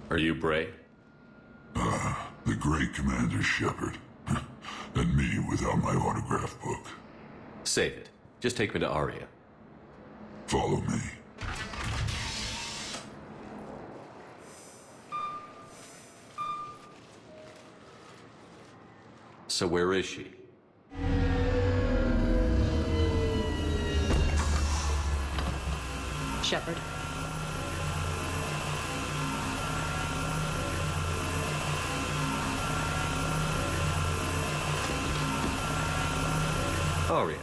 Are you Bray? The great Commander Shepard. And me without my autograph book. Save it. Just take me to Aria. Follow me. So where is she? Shepard. Aria.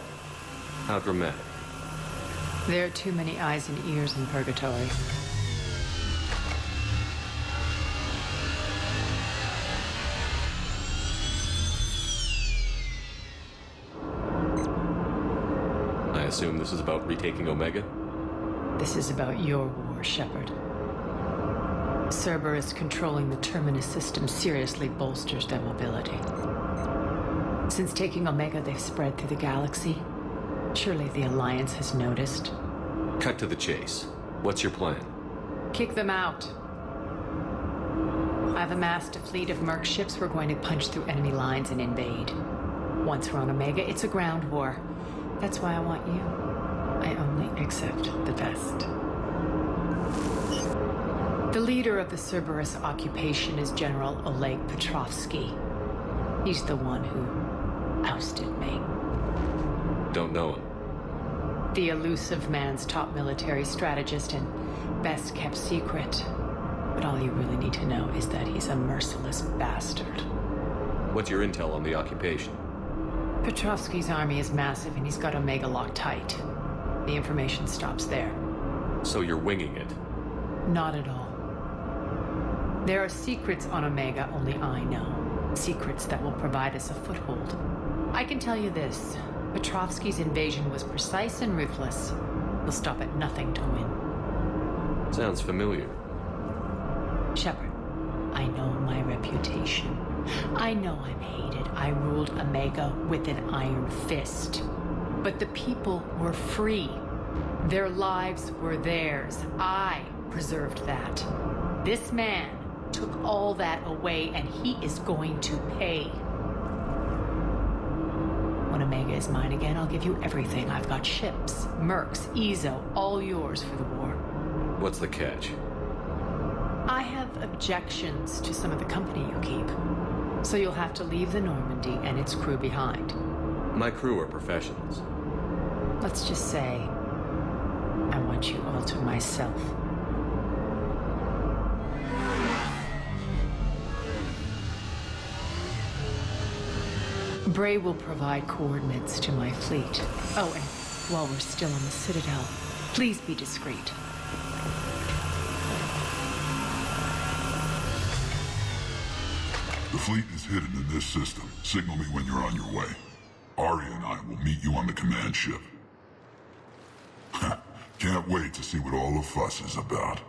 How dramatic. There are too many eyes and ears in Purgatory. I assume this is about retaking Omega? This is about your war, Shepard. Cerberus controlling the Terminus system seriously bolsters their mobility. Since taking Omega, they've spread through the galaxy. Surely the Alliance has noticed. Cut to the chase. What's your plan? Kick them out. I've amassed a fleet of merc ships. We're going to punch through enemy lines and invade. Once we're on Omega, it's a ground war. That's why I want you. I only accept the best. The leader of the Cerberus occupation is General Oleg Petrovsky. He's the one who ousted me. Don't know him. The elusive man's top military strategist and best kept secret. But all you really need to know is that he's a merciless bastard. What's your intel on the occupation? Petrovsky's army is massive and he's got Omega locked tight. The information stops there. So you're winging it? Not at all. There are secrets on Omega only I know. Secrets that will provide us a foothold. I can tell you this. Petrovsky's invasion was precise and ruthless. He'll stop at nothing to win. Sounds familiar. Shepard, I know my reputation. I know I'm hated. I ruled Omega with an iron fist. But the people were free. Their lives were theirs. I preserved that. This man took all that away, and he is going to pay. When Omega is mine again, I'll give you everything. I've got ships, mercs, Ezo, all yours for the war. What's the catch? I have objections to some of the company you keep. So you'll have to leave the Normandy and its crew behind. My crew are professionals. Let's just say, I want you all to myself. Bray will provide coordinates to my fleet. Oh, and while we're still on the Citadel, please be discreet. The fleet is hidden in this system. Signal me when you're on your way. Aria and I will meet you on the command ship. Can't wait to see what all the fuss is about.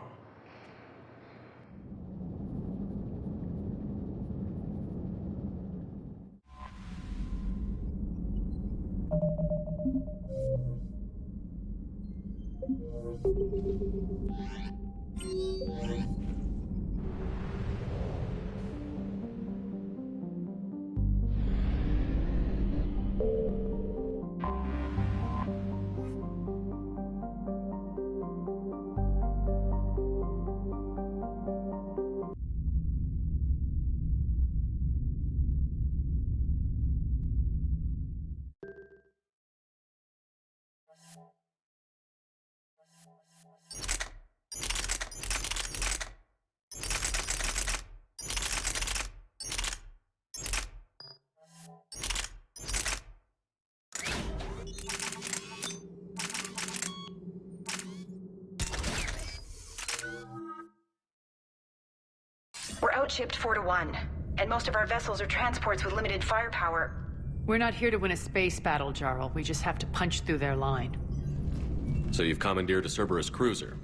outshipped 4-1, and most of our vessels are transports with limited firepower. We're not here to win a space battle, Jarl. We just have to punch through their line. So you've commandeered a Cerberus cruiser.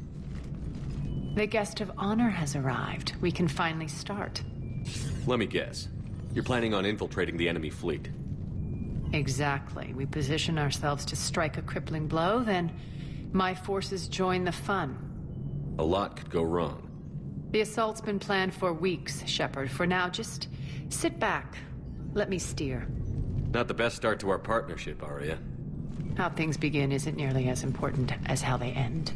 The guest of honor has arrived. We can finally start. Let me guess. You're planning on infiltrating the enemy fleet. Exactly. We position ourselves to strike a crippling blow, then my forces join the fun. A lot could go wrong. The assault's been planned for weeks, Shepard. For now, just sit back. Let me steer. Not the best start to our partnership, Arya. How things begin isn't nearly as important as how they end.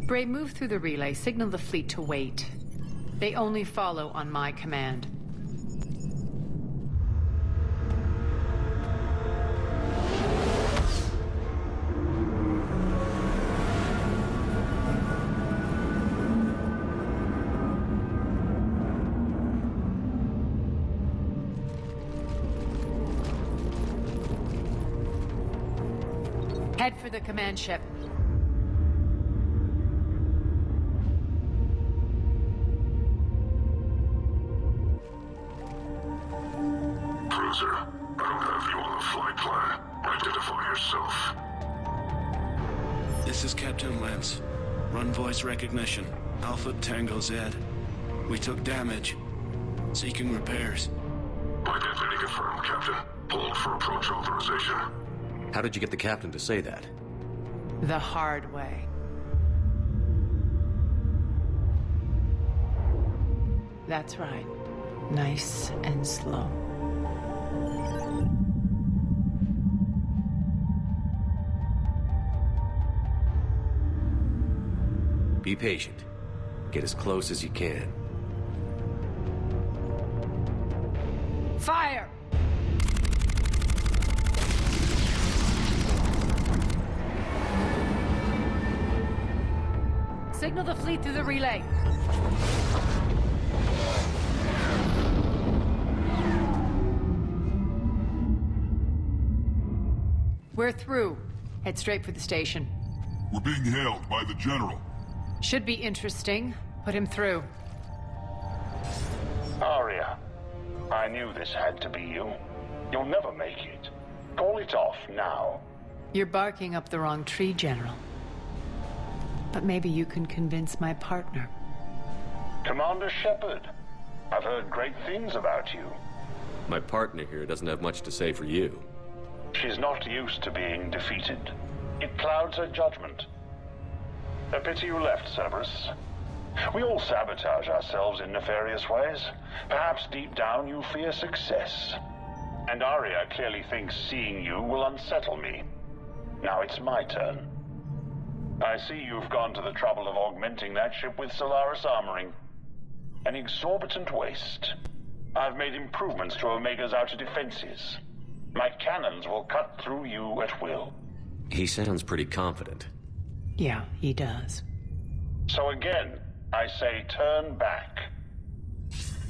Bray, move through the relay. Signal the fleet to wait. They only follow on my command. Head for the command ship. Cruiser, I don't have you on the flight plan. Identify yourself. This is Captain Lance. Run voice recognition. Alpha Tango Z. We took damage. Seeking repairs. Identity confirmed, Captain. Hold for approach authorization. How did you get the captain to say that? The hard way. That's right. Nice and slow. Be patient. Get as close as you can. Fire! Signal the fleet through the relay. We're through. Head straight for the station. We're being hailed by the General. Should be interesting. Put him through. Arya, I knew this had to be you. You'll never make it. Call it off now. You're barking up the wrong tree, General. But maybe you can convince my partner. Commander Shepard, I've heard great things about you. My partner here doesn't have much to say for you. She's not used to being defeated. It clouds her judgment. A pity you left, Cerberus. We all sabotage ourselves in nefarious ways. Perhaps deep down you fear success. And Arya clearly thinks seeing you will unsettle me. Now it's my turn. I see you've gone to the trouble of augmenting that ship with Solaris armoring. An exorbitant waste. I've made improvements to Omega's outer defenses. My cannons will cut through you at will. He sounds pretty confident. Yeah, he does. So again, I say turn back.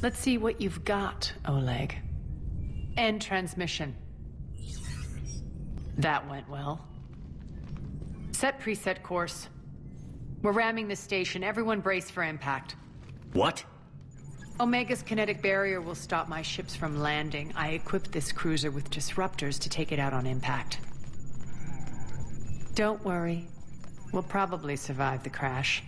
Let's see what you've got, Oleg. End transmission. That went well. Set preset course. We're ramming the station. Everyone brace for impact. What? Omega's kinetic barrier will stop my ships from landing. I equipped this cruiser with disruptors to take it out on impact. Don't worry. We'll probably survive the crash.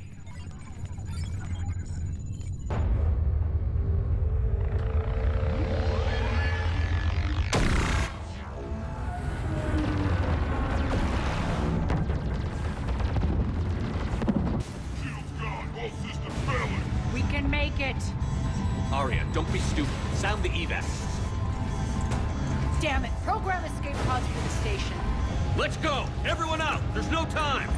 Shield's gone. All systems failing. We can make it! Arya, don't be stupid. Sound the evac. Damn it! Program escape pods for the station. Let's go! Everyone out! There's no time!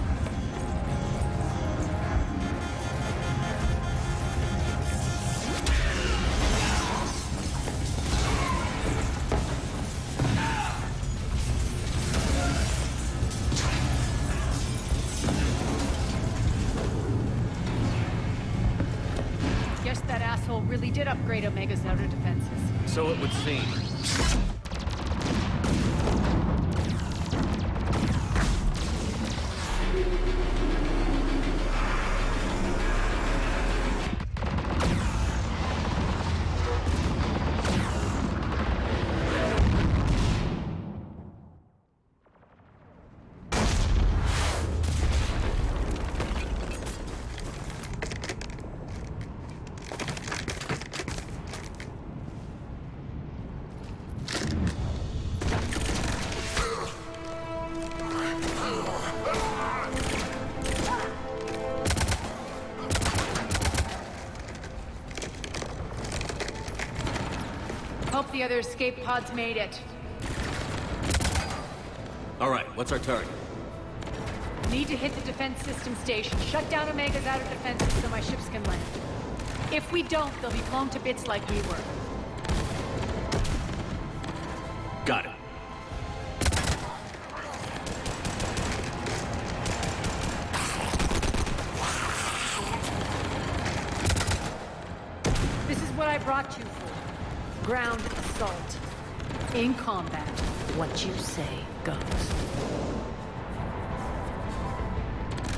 Guess that asshole really did upgrade Omega's outer defenses. So it would seem. Hope the other escape pods made it. All right, what's our target? Need to hit the defense system station. Shut down Omega's outer defenses so my ships can land. If we don't, they'll be blown to bits like we were. Got it. This is what I brought you for. Ground assault. In combat, what you say goes.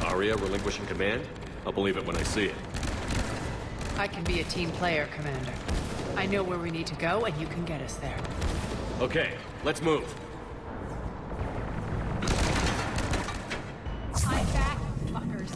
Aria relinquishing command? I'll believe it when I see it. I can be a team player, Commander. I know where we need to go, and you can get us there. Okay, let's move. I'm back, fuckers.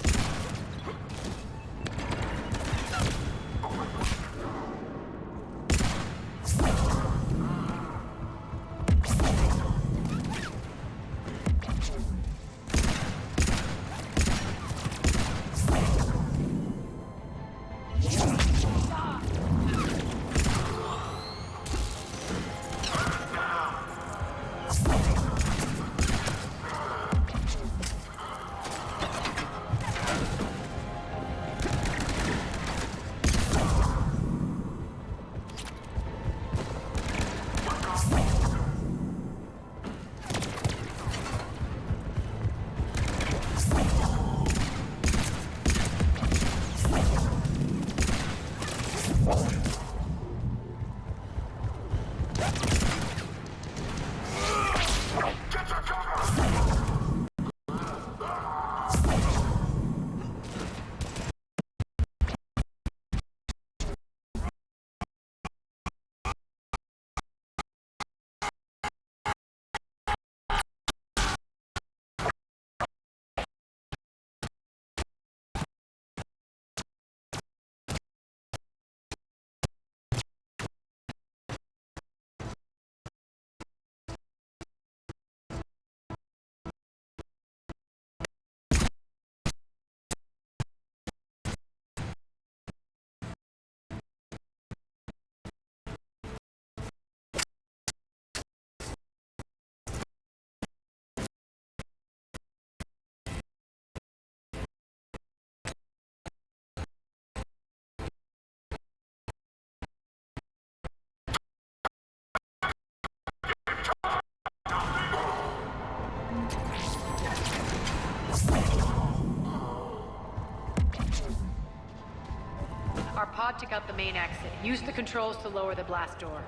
Our pod took out the main exit. Use the controls to lower the blast door.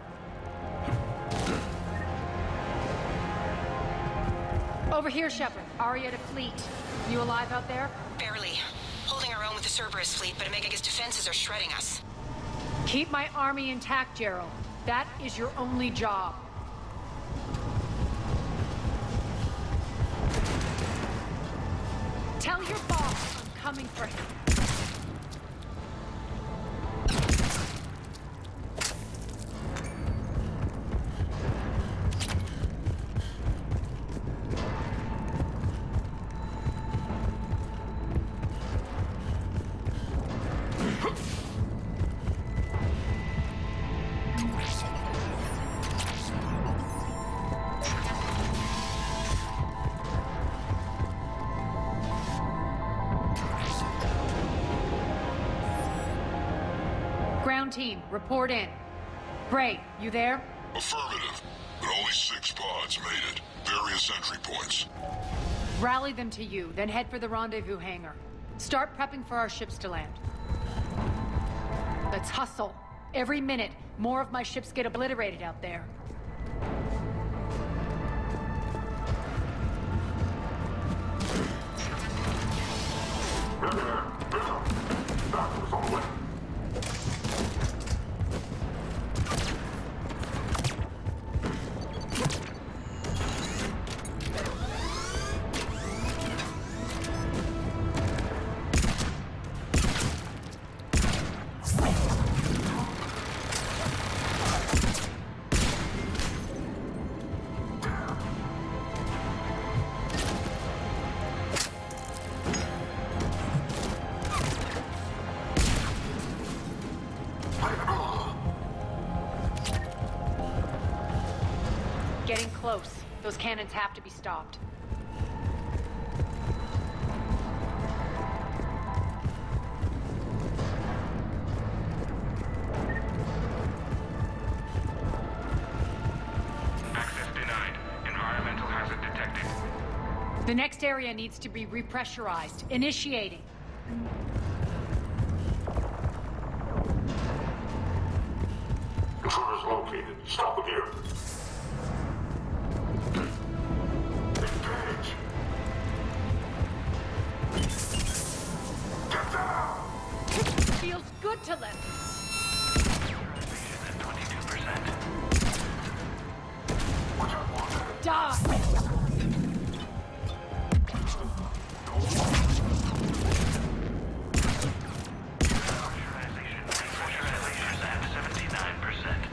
Over here, Shepard. Aria to fleet. You alive out there? Barely. Holding our own with the Cerberus fleet, but Omega's defenses are shredding us. Keep my army intact, Gerald. That is your only job. Tell your boss I'm coming for him. Ground team, report in. Bray, you there? Affirmative, but only 6 pods made it. Various entry points. Rally them to you, then head for the rendezvous hangar. Start prepping for our ships to land. Let's hustle. Every minute, more of my ships get obliterated out there. Getting close. Those cannons have to be stopped. Access denied. Environmental hazard detected. The next area needs to be repressurized. Initiating. Intruders located. Stop them here. Engage. Get down. Feels good to live. At 22%. Die! Pressurization at 79%.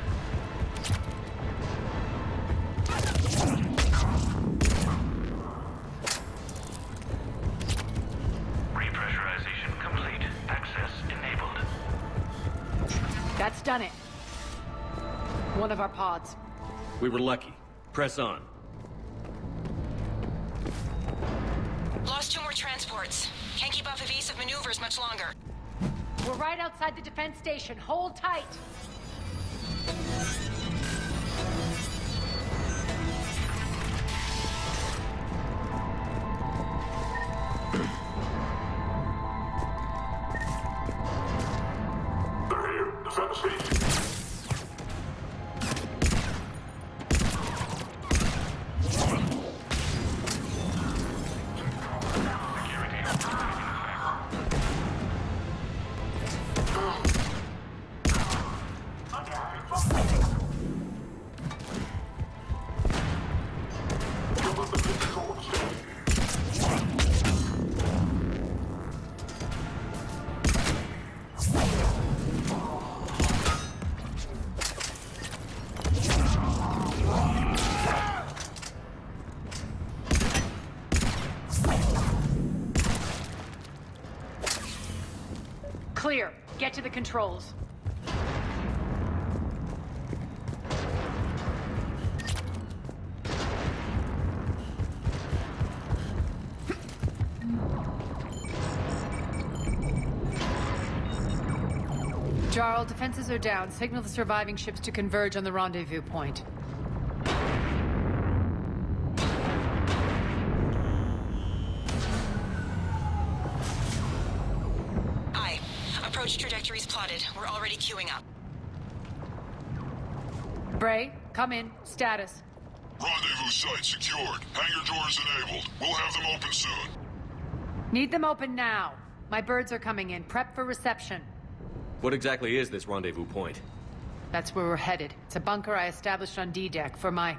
Repressurization complete. Access enabled. That's done it. One of our pods. We were lucky. Press on. Lost 2 more transports. Can't keep up evasive maneuvers much longer. We're right outside the defense station. Hold tight. They're here. Defend the station. Clear. Get to the controls. Jarl, defenses are down. Signal the surviving ships to converge on the rendezvous point. Aye. Approach trajectories plotted. We're already queuing up. Bray, come in. Status. Rendezvous site secured. Hangar doors enabled. We'll have them open soon. Need them open now. My birds are coming in. Prep for reception. What exactly is this rendezvous point? That's where we're headed. It's a bunker I established on D-Deck for my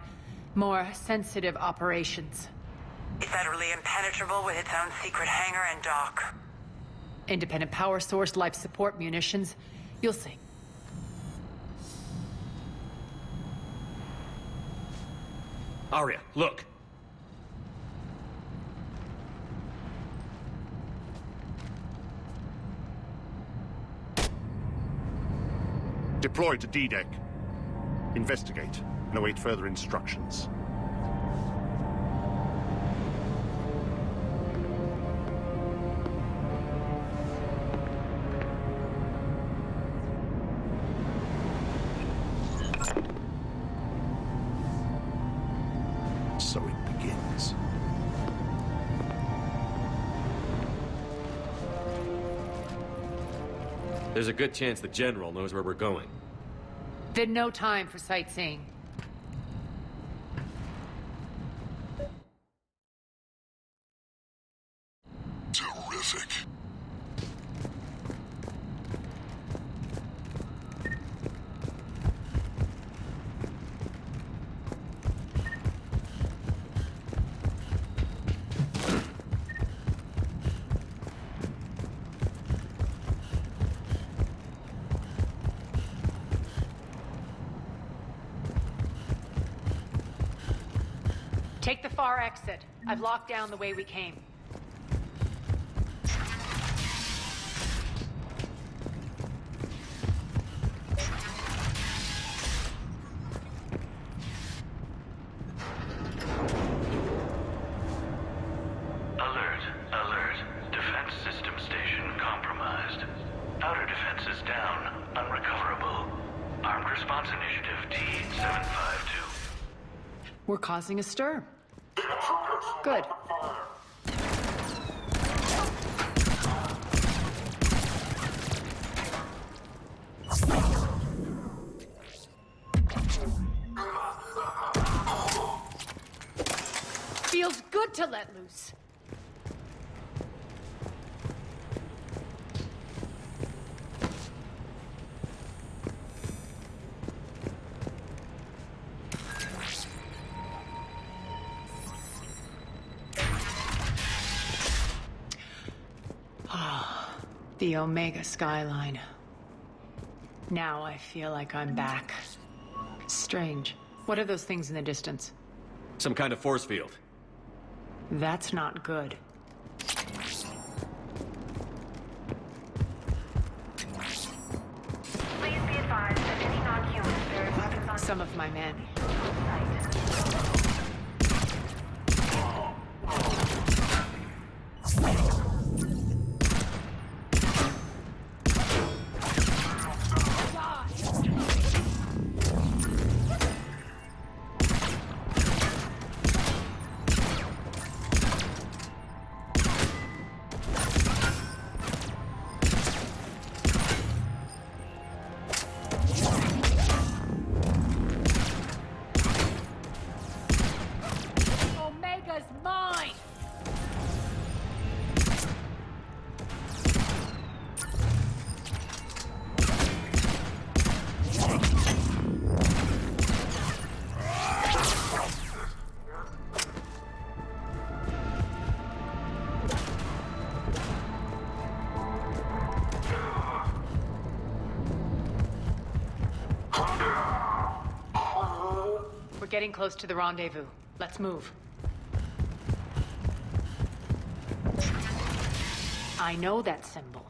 more sensitive operations. It's utterly impenetrable with its own secret hangar and dock. Independent power source, life support, munitions. You'll see. Arya, look! Deploy to D-Deck. Investigate and await further instructions. So it begins. There's a good chance the General knows where we're going. Then no time for sightseeing. Terrific. Take the far exit. I've locked down the way we came. 752. We're causing a stir. Good. Feels good to let loose. The Omega skyline. Now I feel like I'm back. Strange. What are those things in the distance? Some kind of force field. That's not good. Please be advised that any non-humans bearing weapons on Some of my men. site. Omega's mine! We're getting close to the rendezvous. Let's move. I know that symbol.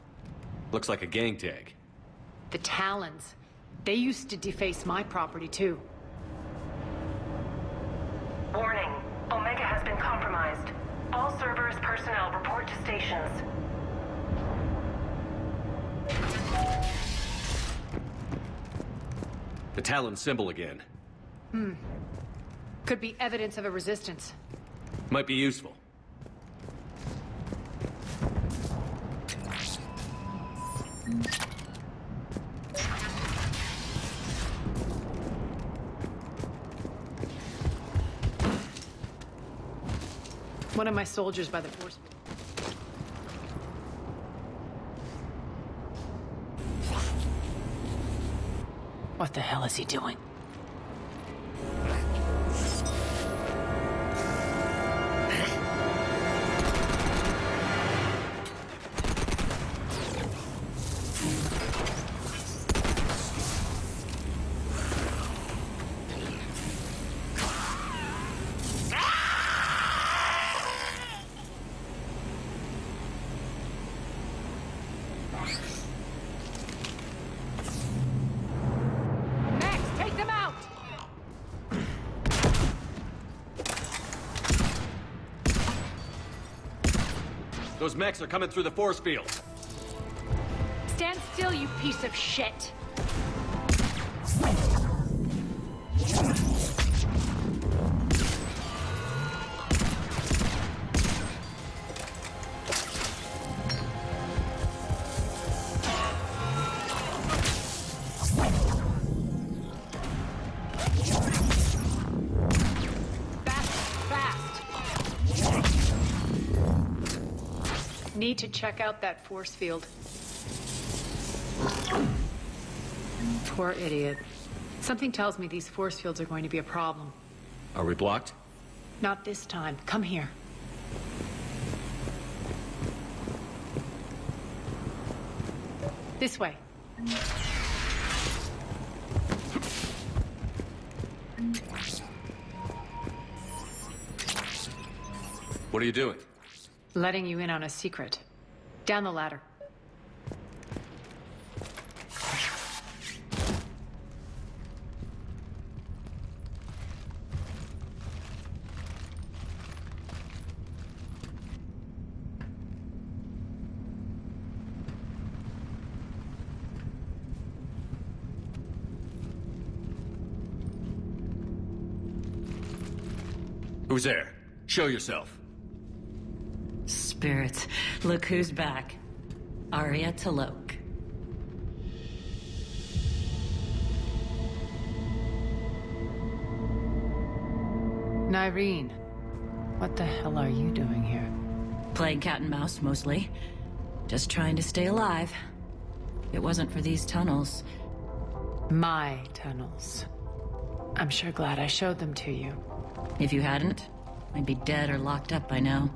Looks like a gang tag. The Talons. They used to deface my property, too. Warning. Omega has been compromised. All Cerberus personnel report to stations. The Talon symbol again. Could be evidence of a resistance. Might be useful. One of my soldiers by the force. What the hell is he doing? Max, take them out! Those mechs are coming through the force field. Stand still, you piece of shit! Need to check out that force field. Poor idiot. Something tells me these force fields are going to be a problem. Are we blocked? Not this time. Come here. This way. What are you doing? Letting you in on a secret. Down the ladder. Who's there? Show yourself. Spirits, look who's back. Aria Talok. Nyreen, what the hell are you doing here? Playing cat and mouse, mostly. Just trying to stay alive. If it wasn't for these tunnels. My tunnels. I'm sure glad I showed them to you. If you hadn't, I'd be dead or locked up by now.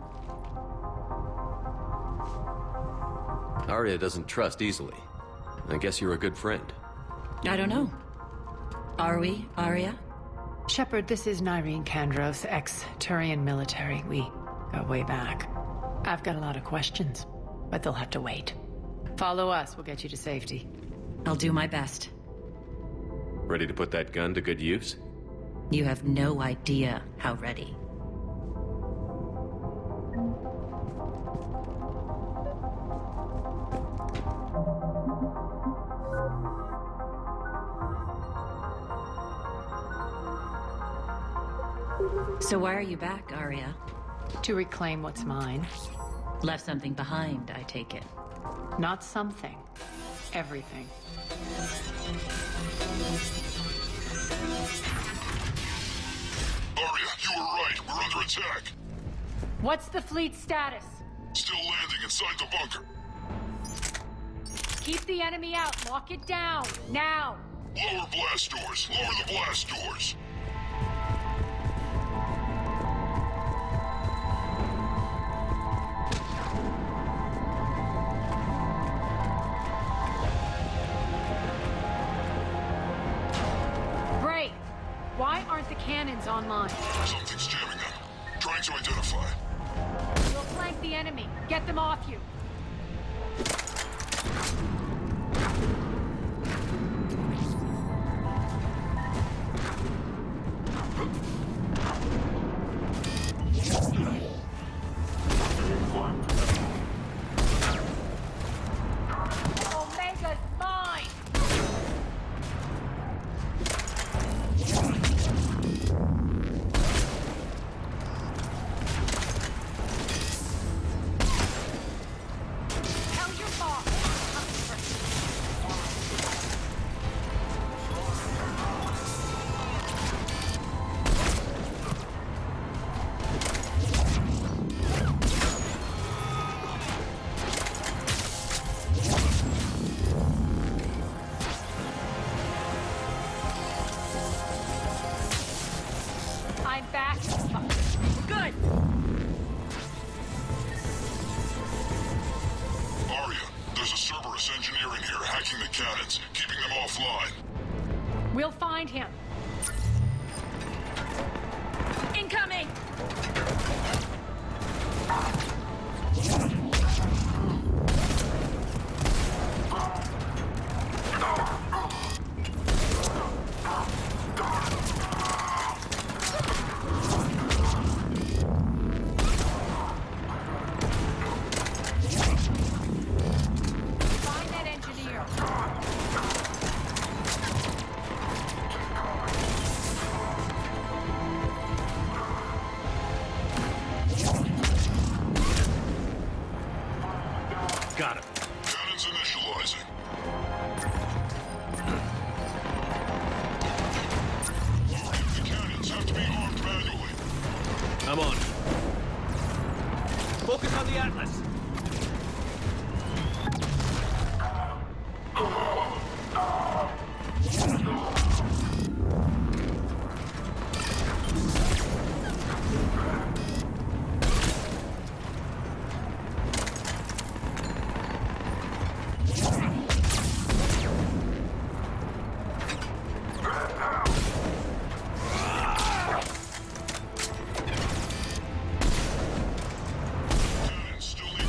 Aria doesn't trust easily. I guess you're a good friend. I don't know. Are we, Aria? Shepard, this is Nyreen Kandros, ex-Turian military. We go way back. I've got a lot of questions, but they'll have to wait. Follow us, we'll get you to safety. I'll do my best. Ready to put that gun to good use? You have no idea how ready. So why are you back, Aria? To reclaim what's mine. Left something behind, I take it. Not something. Everything. Aria, you were right. We're under attack. What's the fleet status? Still landing inside the bunker. Keep the enemy out. Lock it down. Now. Lower blast doors. Lower the blast doors. Brave, why aren't the cannons online? Something's jamming them. Trying to identify. We'll flank the enemy. Get them off you. Omega's mine! Tell your boss. I'm back. Good. Aria, there's a Cerberus engineer in here hacking the cannons, keeping them offline. We'll find him. Incoming! Find that engineer. Got him. Cannons initializing. Aria, the cannons have to be armed manually. I'm on. Focus on the Atlas. Cannons still need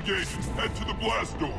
engaging. Head to the blast door.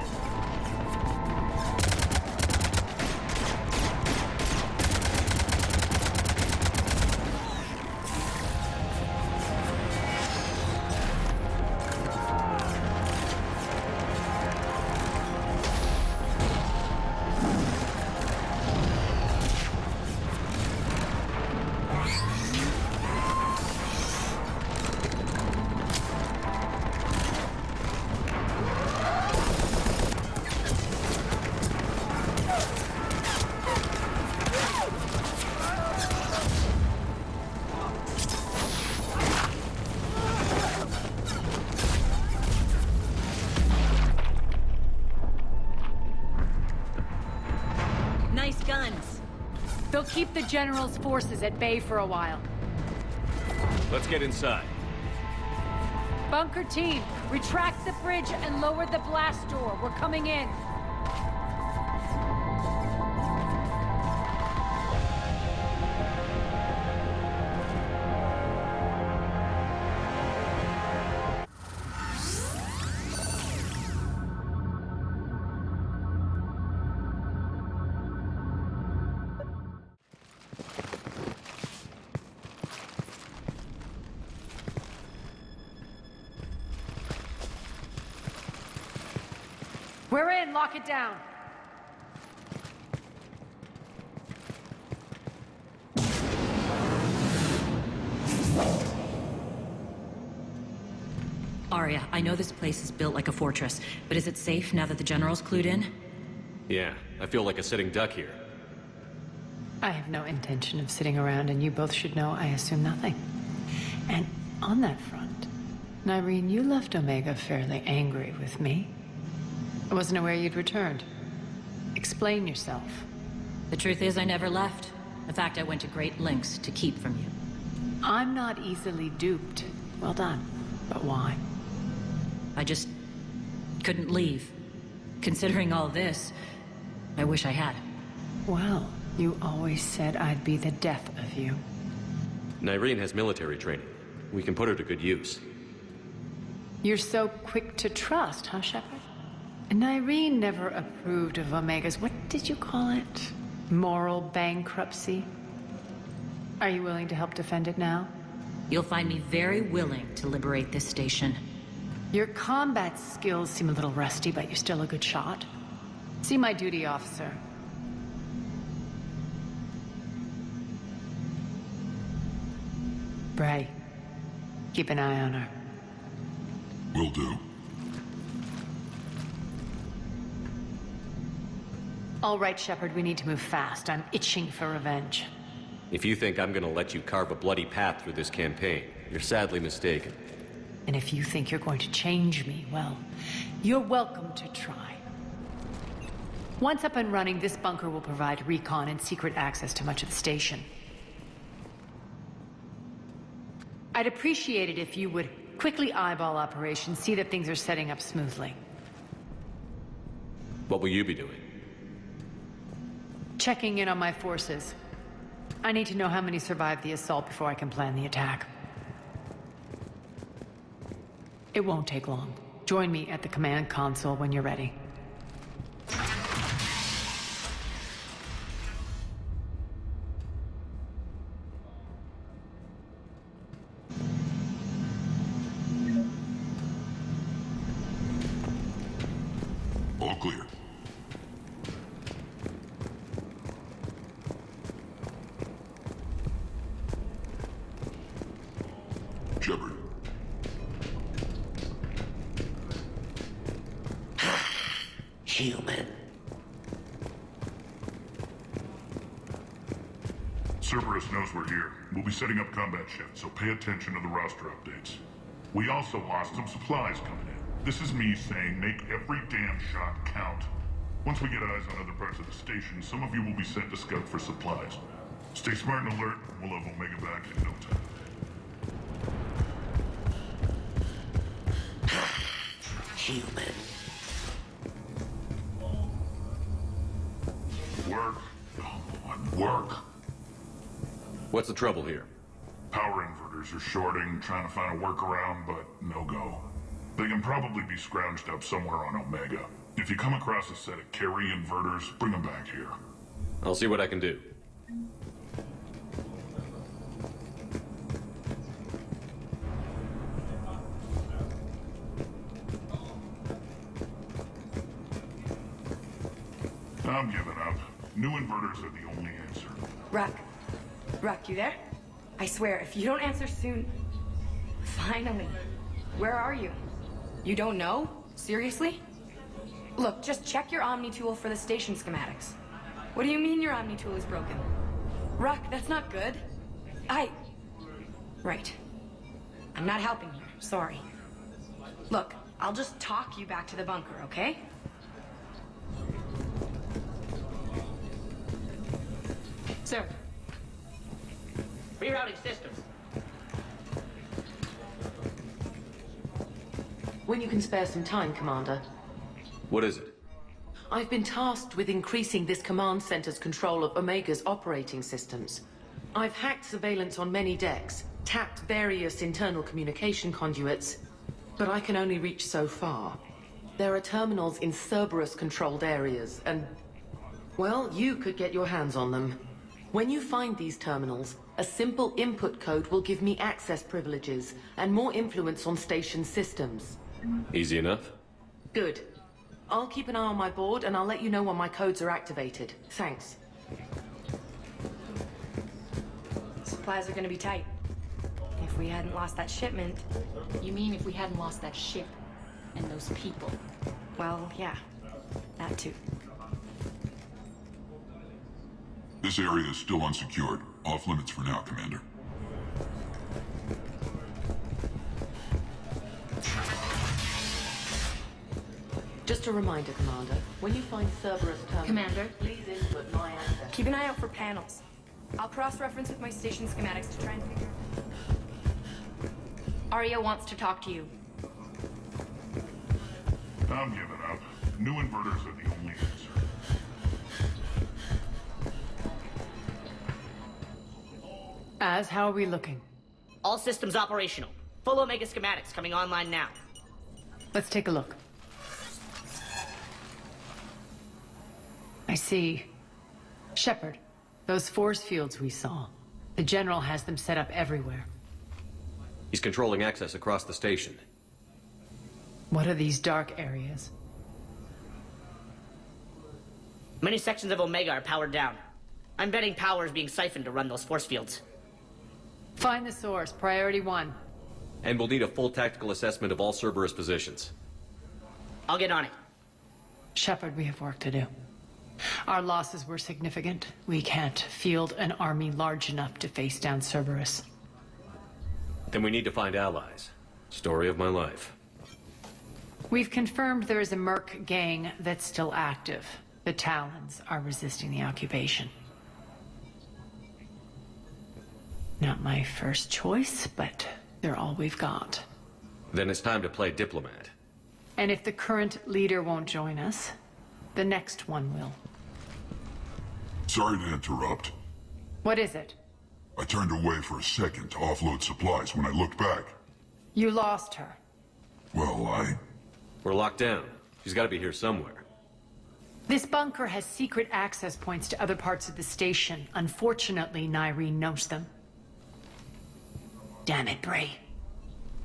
Nice guns. They'll keep the General's forces at bay for a while. Let's get inside. Bunker team, retract the bridge and lower the blast door. We're coming in. We're in. Lock it down. Arya, I know this place is built like a fortress, but is it safe now that the General's clued in? Yeah, I feel like a sitting duck here. I have no intention of sitting around, and you both should know I assume nothing. And on that front, Nyreen, you left Omega fairly angry with me. I wasn't aware you'd returned. Explain yourself. The truth is, I never left. In fact, I went to great lengths to keep from you. I'm not easily duped. Well done. But why? I just couldn't leave. Considering all this, I wish I had. Well, you always said I'd be the death of you. Nyreen has military training. We can put her to good use. You're so quick to trust, huh, Shepard? Nyreen never approved of Omega's, what did you call it? Moral bankruptcy? Are you willing to help defend it now? You'll find me very willing to liberate this station. Your combat skills seem a little rusty, but you're still a good shot. See my duty, officer. Bray, keep an eye on her. Will do. All right, Shepard, we need to move fast. I'm itching for revenge. If you think I'm gonna let you carve a bloody path through this campaign, you're sadly mistaken. And if you think you're going to change me, well, you're welcome to try. Once up and running, this bunker will provide recon and secret access to much of the station. I'd appreciate it if you would quickly eyeball operations, see that things are setting up smoothly. What will you be doing? Checking in on my forces. I need to know how many survived the assault before I can plan the attack. It won't take long. Join me at the command console when you're ready. All clear. Shepard. Human. Cerberus knows we're here. We'll be setting up combat shifts, so pay attention to the roster updates. We also lost some supplies coming in. This is me saying make every damn shot count. Once we get eyes on other parts of the station, some of you will be sent to scout for supplies. Stay smart and alert, and we'll have Omega back in no time. Human. Work. Come on, work. What's the trouble here? Power inverters are shorting, trying to find a workaround, but no go. They can probably be scrounged up somewhere on Omega. If you come across a set of carry inverters, bring them back here. I'll see what I can do. I'm giving up. New inverters are the only answer. Rock, you there? I swear, if you don't answer soon... Finally. Where are you? You don't know? Seriously? Look, just check your Omni tool for the station schematics. What do you mean your Omni tool is broken? Rock, that's not good. Right. I'm not helping here, sorry. Look, I'll just talk you back to the bunker, okay? Sir. Rerouting systems. When you can spare some time, Commander. What is it? I've been tasked with increasing this command center's control of Omega's operating systems. I've hacked surveillance on many decks, tapped various internal communication conduits, but I can only reach so far. There are terminals in Cerberus-controlled areas, and... well, you could get your hands on them. When you find these terminals, a simple input code will give me access privileges and more influence on station systems. Easy enough? Good. I'll keep an eye on my board and I'll let you know when my codes are activated. Thanks. Supplies are gonna be tight. If we hadn't lost that shipment... You mean if we hadn't lost that ship and those people? Well, yeah. That too. This area is still unsecured. Off limits for now, Commander. Just a reminder, Commander. When you find Cerberus terminal... Commander? Please input my access. Keep an eye out for panels. I'll cross-reference with my station schematics to try and figure... Arya wants to talk to you. I'm giving up. New inverters are the only answer. How are we looking? All systems operational. Full Omega schematics coming online now. Let's take a look. I see. Shepard, those force fields we saw. The General has them set up everywhere. He's controlling access across the station. What are these dark areas? Many sections of Omega are powered down. I'm betting power is being siphoned to run those force fields. Find the source, priority 1. And we'll need a full tactical assessment of all Cerberus positions. I'll get on it. Shepard, we have work to do. Our losses were significant. We can't field an army large enough to face down Cerberus. Then we need to find allies. Story of my life. We've confirmed there is a Merc gang that's still active. The Talons are resisting the occupation. Not my first choice, but they're all we've got. Then it's time to play diplomat. And if the current leader won't join us, the next one will. Sorry to interrupt. What is it? I turned away for a second to offload supplies when I looked back. You lost her. Well, We're locked down. She's got to be here somewhere. This bunker has secret access points to other parts of the station. Unfortunately, Nyreen knows them. Damn it, Bray.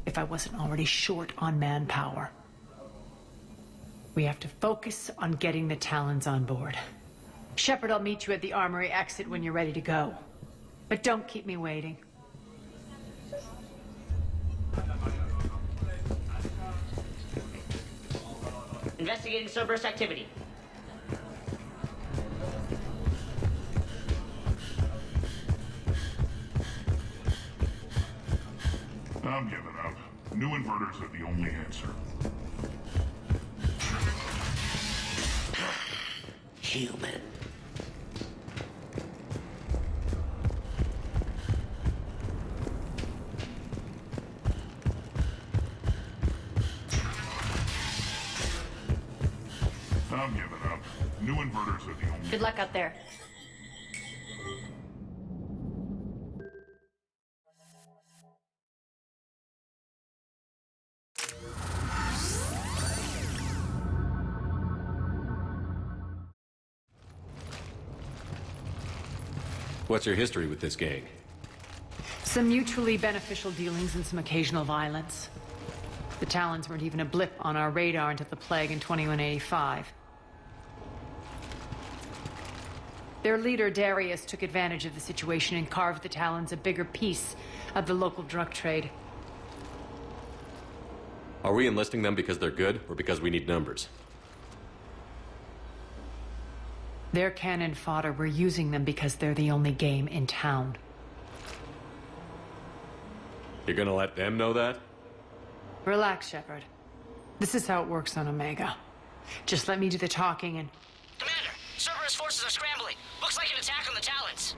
If I wasn't already short on manpower. We have to focus on getting the Talons on board. Shepard, I'll meet you at the armory exit when you're ready to go. But don't keep me waiting. Investigating Cerberus activity. I'm giving up. New inverters are the only answer. Human. I'm giving up. New inverters are the only... Good luck out there. What's your history with this gang? Some mutually beneficial dealings and some occasional violence. The Talons weren't even a blip on our radar until the plague in 2185. Their leader, Darius, took advantage of the situation and carved the Talons a bigger piece of the local drug trade. Are we enlisting them because they're good, or because we need numbers? They're cannon fodder. We're using them because they're the only game in town. You're gonna let them know that? Relax, Shepard. This is how it works on Omega. Just let me do the talking and... Commander, Cerberus forces are scrambling. Looks like an attack on the Talons.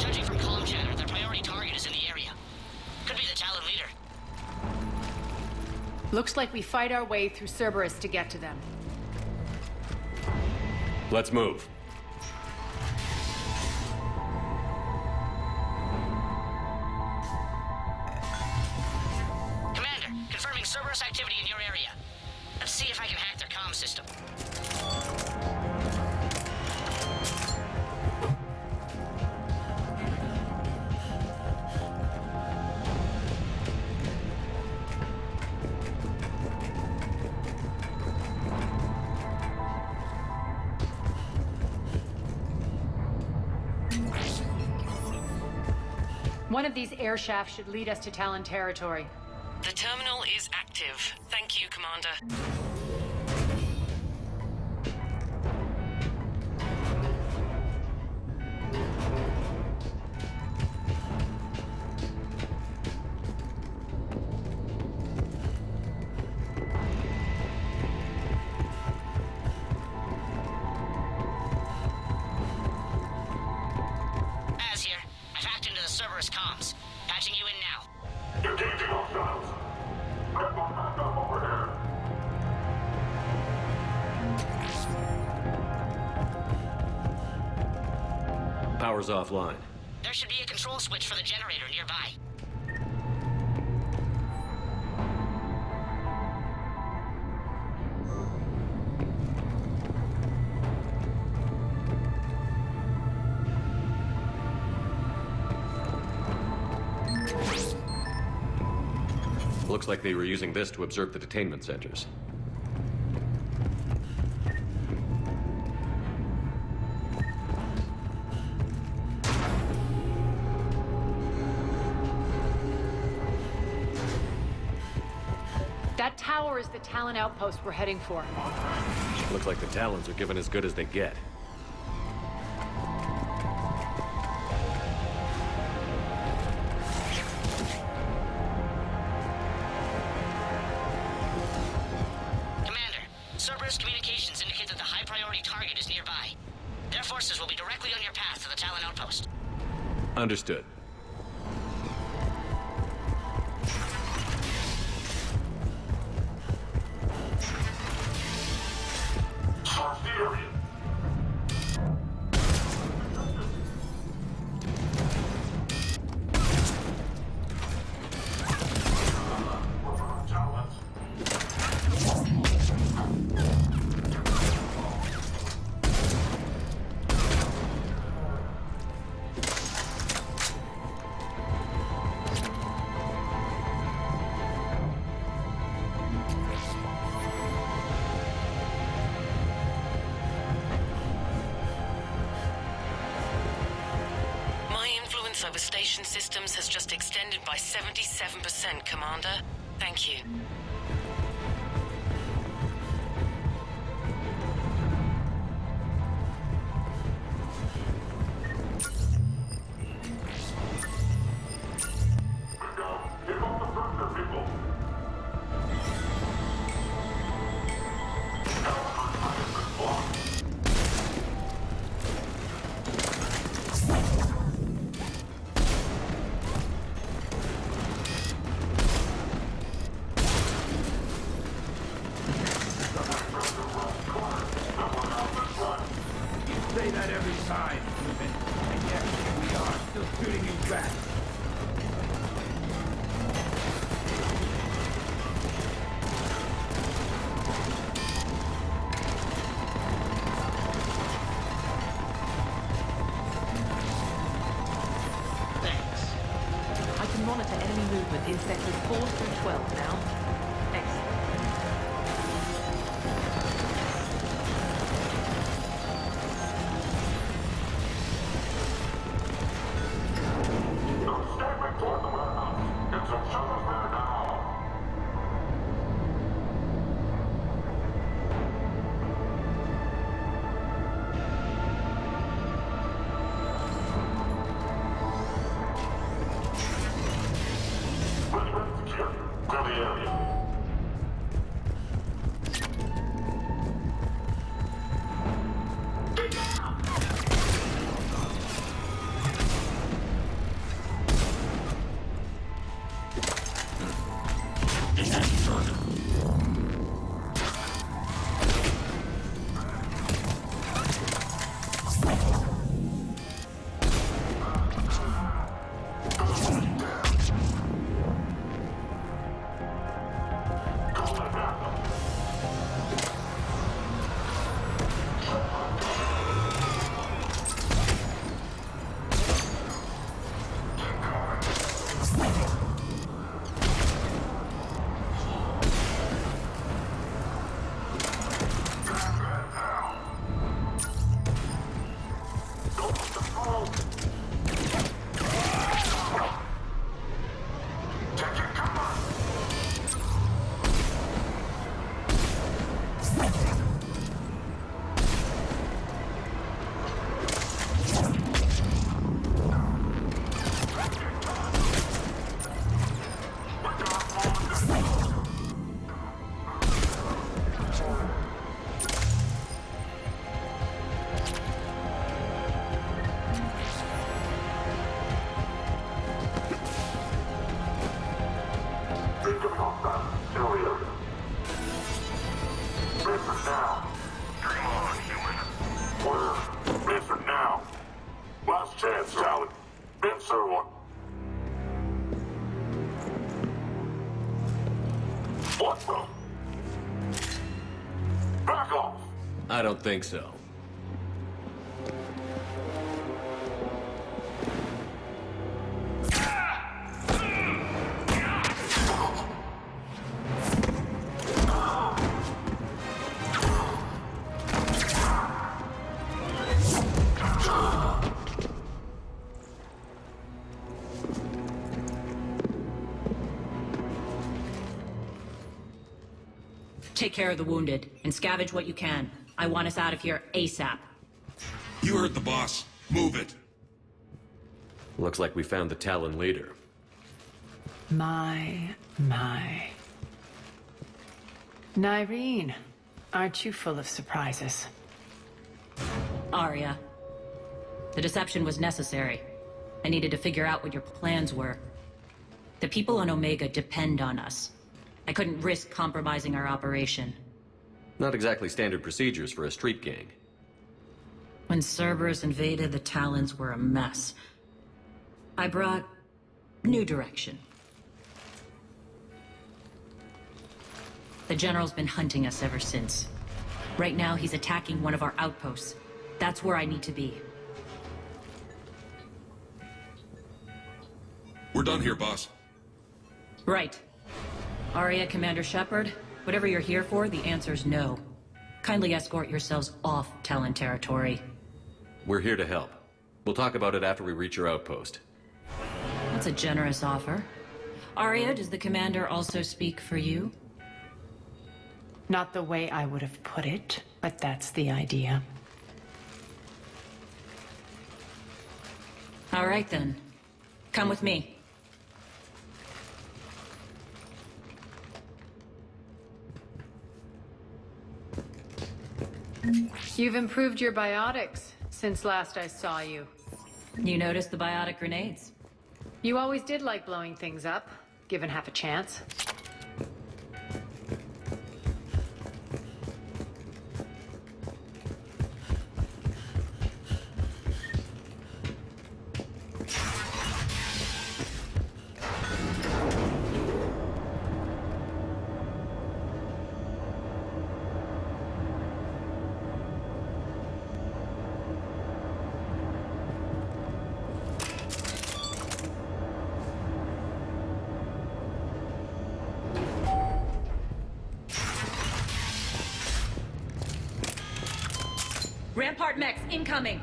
Judging from comm chatter, their priority target is in the area. Could be the Talon leader. Looks like we fight our way through Cerberus to get to them. Let's move. Commander, confirming Cerberus activity in your area. Let's see if I can hack their comm system. One of these air shafts should lead us to Talon territory. The terminal is active. Thank you, Commander. Az here. I've hacked into the Cerberus comms. Patching you in now. Engaging hostiles. I've got backup over here. Power's offline. There should be a control switch for the generator nearby. Looks like they were using this to observe the detainment centers. That tower is the Talon outpost we're heading for. Looks like the Talons are given as good as they get. Commander, Cerberus communications indicate that the high-priority target is nearby. Their forces will be directly on your path to the Talon outpost. Understood. Search the area. Talons. My influence over station systems has just extended by 77%, Commander. Thank you. Give up the perimeter, people. Say that every time, human. And yet, here we are, still shooting you back. enemy movement in sectors 4 through 12 now. Excellent. chance, Talon. Answer one. What the? Back off! I don't think so. Take care of the wounded, and scavenge what you can. I want us out of here ASAP. You heard the boss. Move it. Looks like we found the Talon leader. My. Nyreen, aren't you full of surprises? Arya. The deception was necessary. I needed to figure out what your plans were. The people on Omega depend on us. I couldn't risk compromising our operation. Not exactly standard procedures for a street gang. When Cerberus invaded, the Talons were a mess. I brought new direction. The General's been hunting us ever since. Right now, he's attacking one of our outposts. That's where I need to be. We're done here, boss. Right. Arya, Commander Shepard, whatever you're here for, the answer's no. Kindly escort yourselves off Talon territory. We're here to help. We'll talk about it after we reach your outpost. That's a generous offer. Arya, does the Commander also speak for you? Not the way I would have put it, but that's the idea. All right then. Come with me. You've improved your biotics since last I saw you. You noticed the biotic grenades? You always did like blowing things up, given half a chance. incoming!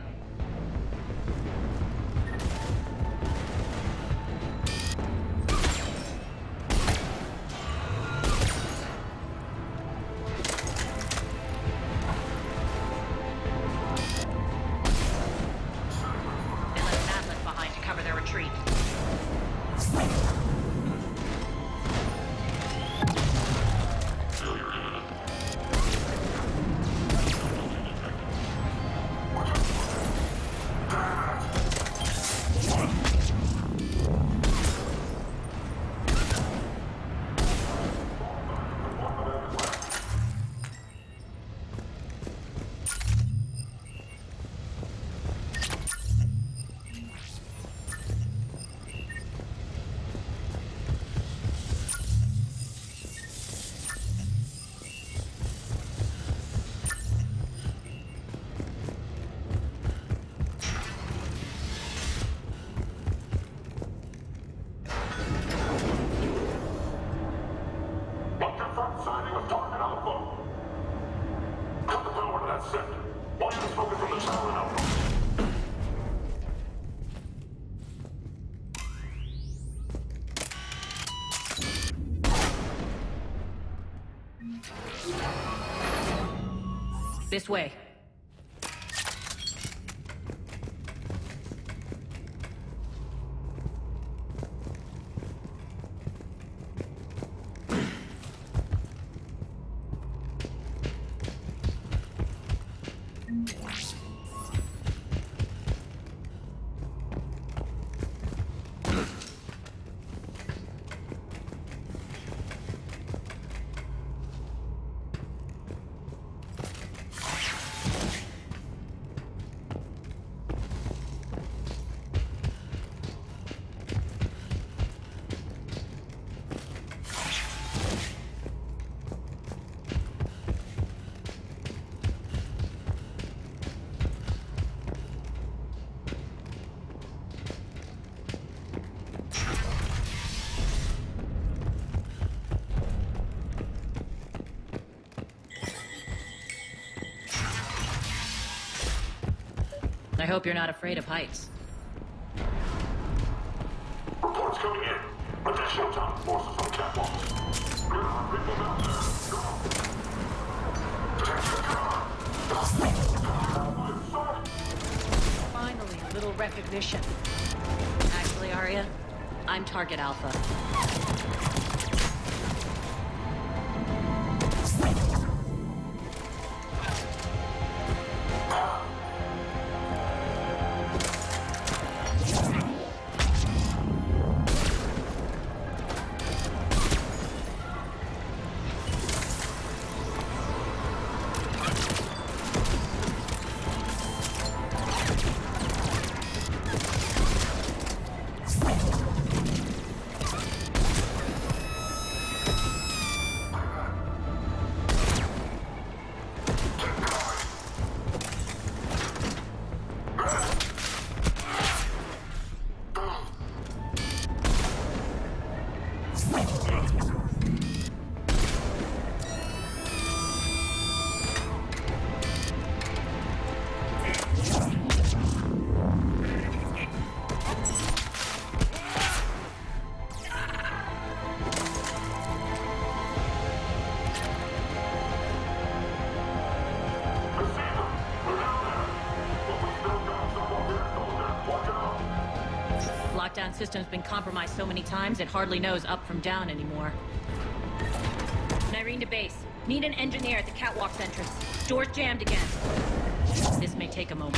This way. I hope you're not afraid of heights. Reports coming in. Additional top forces on catwalks. Finally, a little recognition. Actually, Arya, I'm Target Alpha. Lockdown system's been compromised so many times, it hardly knows up from down anymore. Nyreen to base. Need an engineer at the catwalk's entrance. Door's jammed again. This may take a moment.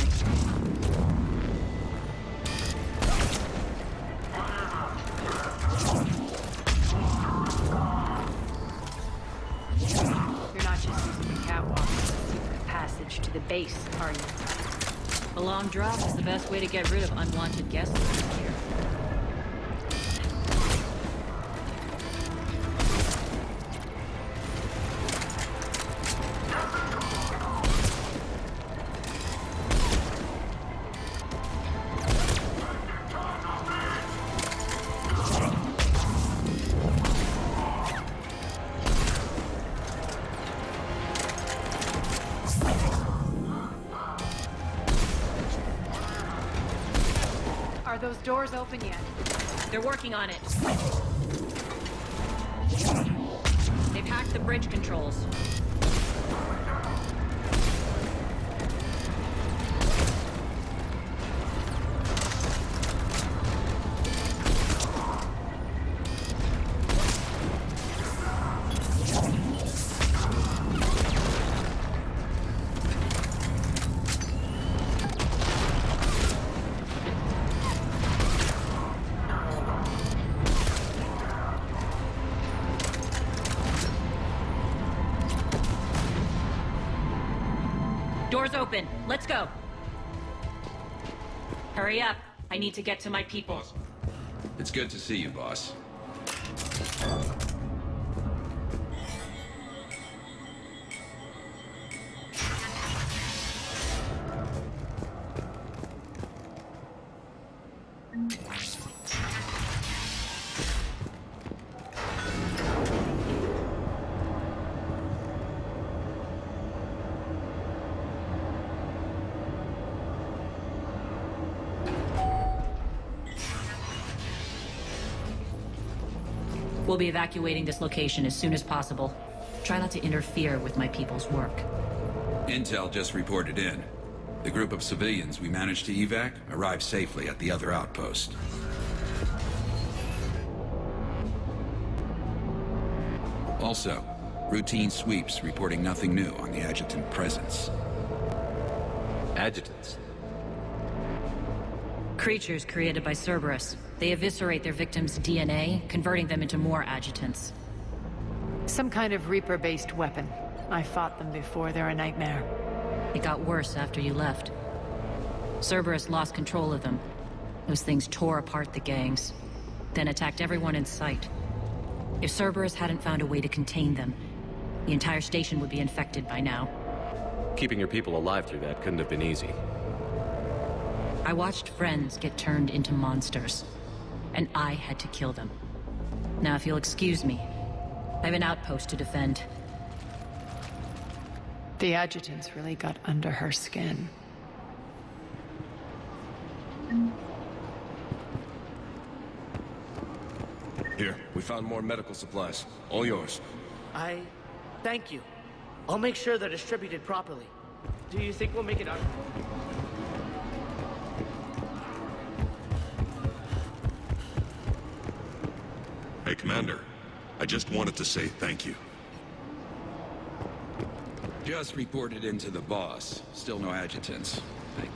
You're not just using the catwalk as a secret passage to the base, are you? A long drop is the best way to get rid of unwanted guests around here. Are those doors open yet? They're working on it. They've hacked the bridge controls. Doors open. Let's go. Hurry up. I need to get to my people. It's good to see you, boss. We'll be evacuating this location as soon as possible. Try not to interfere with my people's work. Intel just reported in. The group of civilians we managed to evac arrived safely at the other outpost. Also, routine sweeps reporting nothing new on the Agitant presence. Agitants? Creatures created by Cerberus. They eviscerate their victims' DNA, converting them into more Agitants. Some kind of Reaper-based weapon. I fought them before, they're a nightmare. It got worse after you left. Cerberus lost control of them. Those things tore apart the gangs, then attacked everyone in sight. If Cerberus hadn't found a way to contain them, the entire station would be infected by now. Keeping your people alive through that couldn't have been easy. I watched friends get turned into monsters, and I had to kill them. Now, if you'll excuse me, I have an outpost to defend. The Adjutants really got under her skin. Here, we found more medical supplies. All yours. Thank you. I'll make sure they're distributed properly. Do you think we'll make it out? Hey, Commander. I just wanted to say thank you. Just reported into the boss. Still no Agitants. Thank you.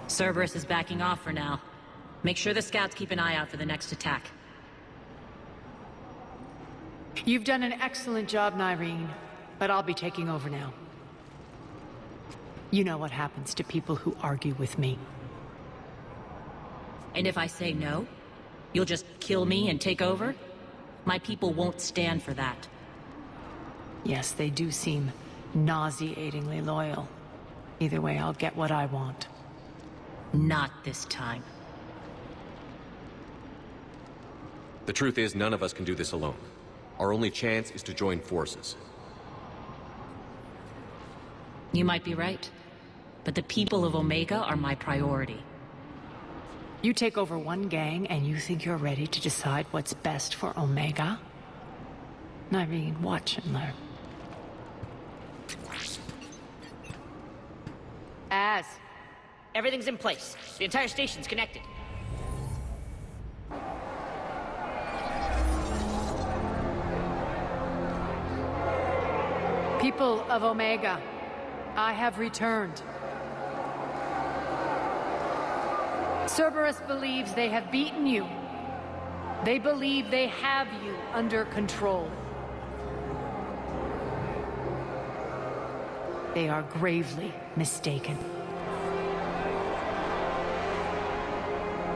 Cerberus is backing off for now. Make sure the scouts keep an eye out for the next attack. You've done an excellent job, Nyreen, but I'll be taking over now. You know what happens to people who argue with me. And if I say no, you'll just kill me and take over? My people won't stand for that. Yes, they do seem nauseatingly loyal. Either way, I'll get what I want. Not this time. The truth is, none of us can do this alone. Our only chance is to join forces. You might be right, but the people of Omega are my priority. You take over one gang and you think you're ready to decide what's best for Omega? Nyreen, watch and learn. Everything's in place. The entire station's connected. People of Omega, I have returned. Cerberus believes they have beaten you. They believe they have you under control. They are gravely mistaken.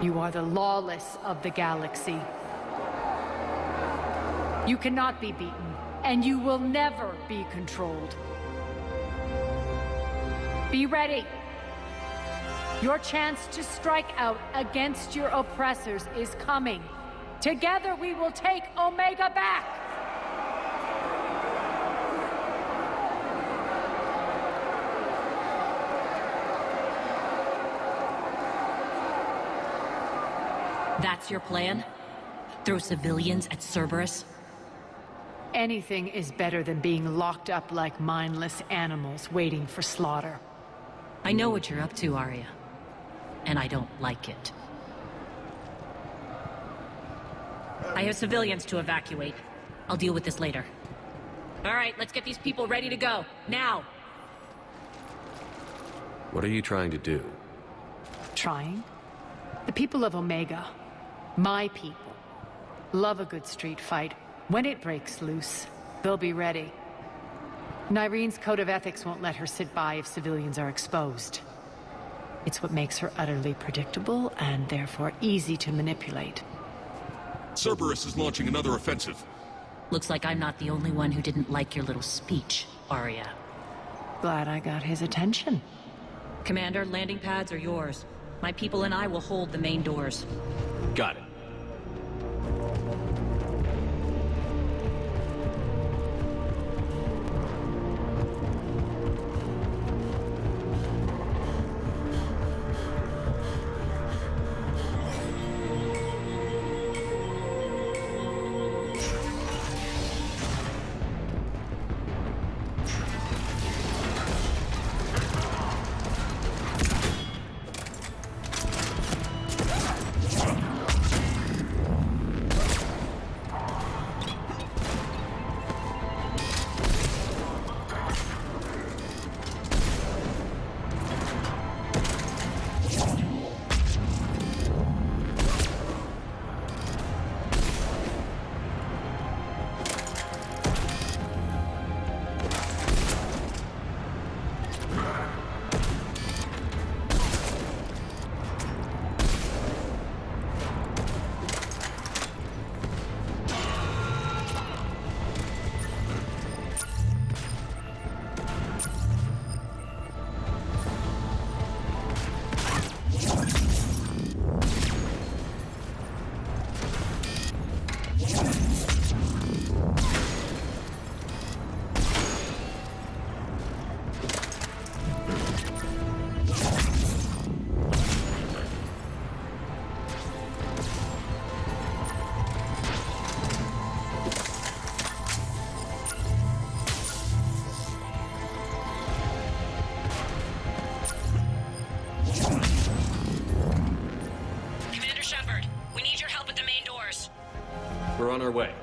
You are the lawless of the galaxy. You cannot be beaten, and you will never be controlled. Be ready. Your chance to strike out against your oppressors is coming. Together we will take Omega back! That's your plan? Throw civilians at Cerberus? Anything is better than being locked up like mindless animals waiting for slaughter. I know what you're up to, Arya. And I don't like it. I have civilians to evacuate. I'll deal with this later. All right, let's get these people ready to go. Now! What are you trying to do? Trying? The people of Omega, my people, love a good street fight. When it breaks loose, they'll be ready. Nyrene's code of ethics won't let her sit by if civilians are exposed. It's what makes her utterly predictable and therefore easy to manipulate. Cerberus is launching another offensive. Looks like I'm not the only one who didn't like your little speech, Arya. Glad I got his attention. Commander, landing pads are yours. My people and I will hold the main doors. Got it. We're on our way.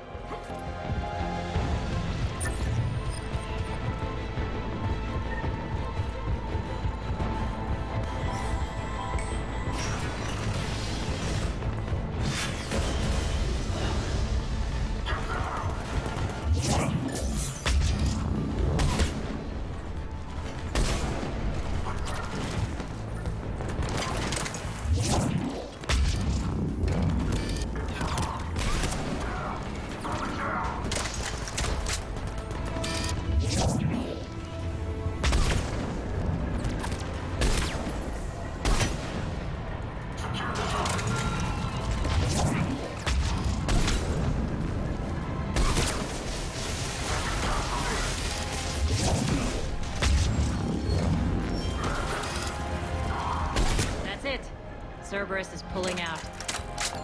Cerberus is pulling out.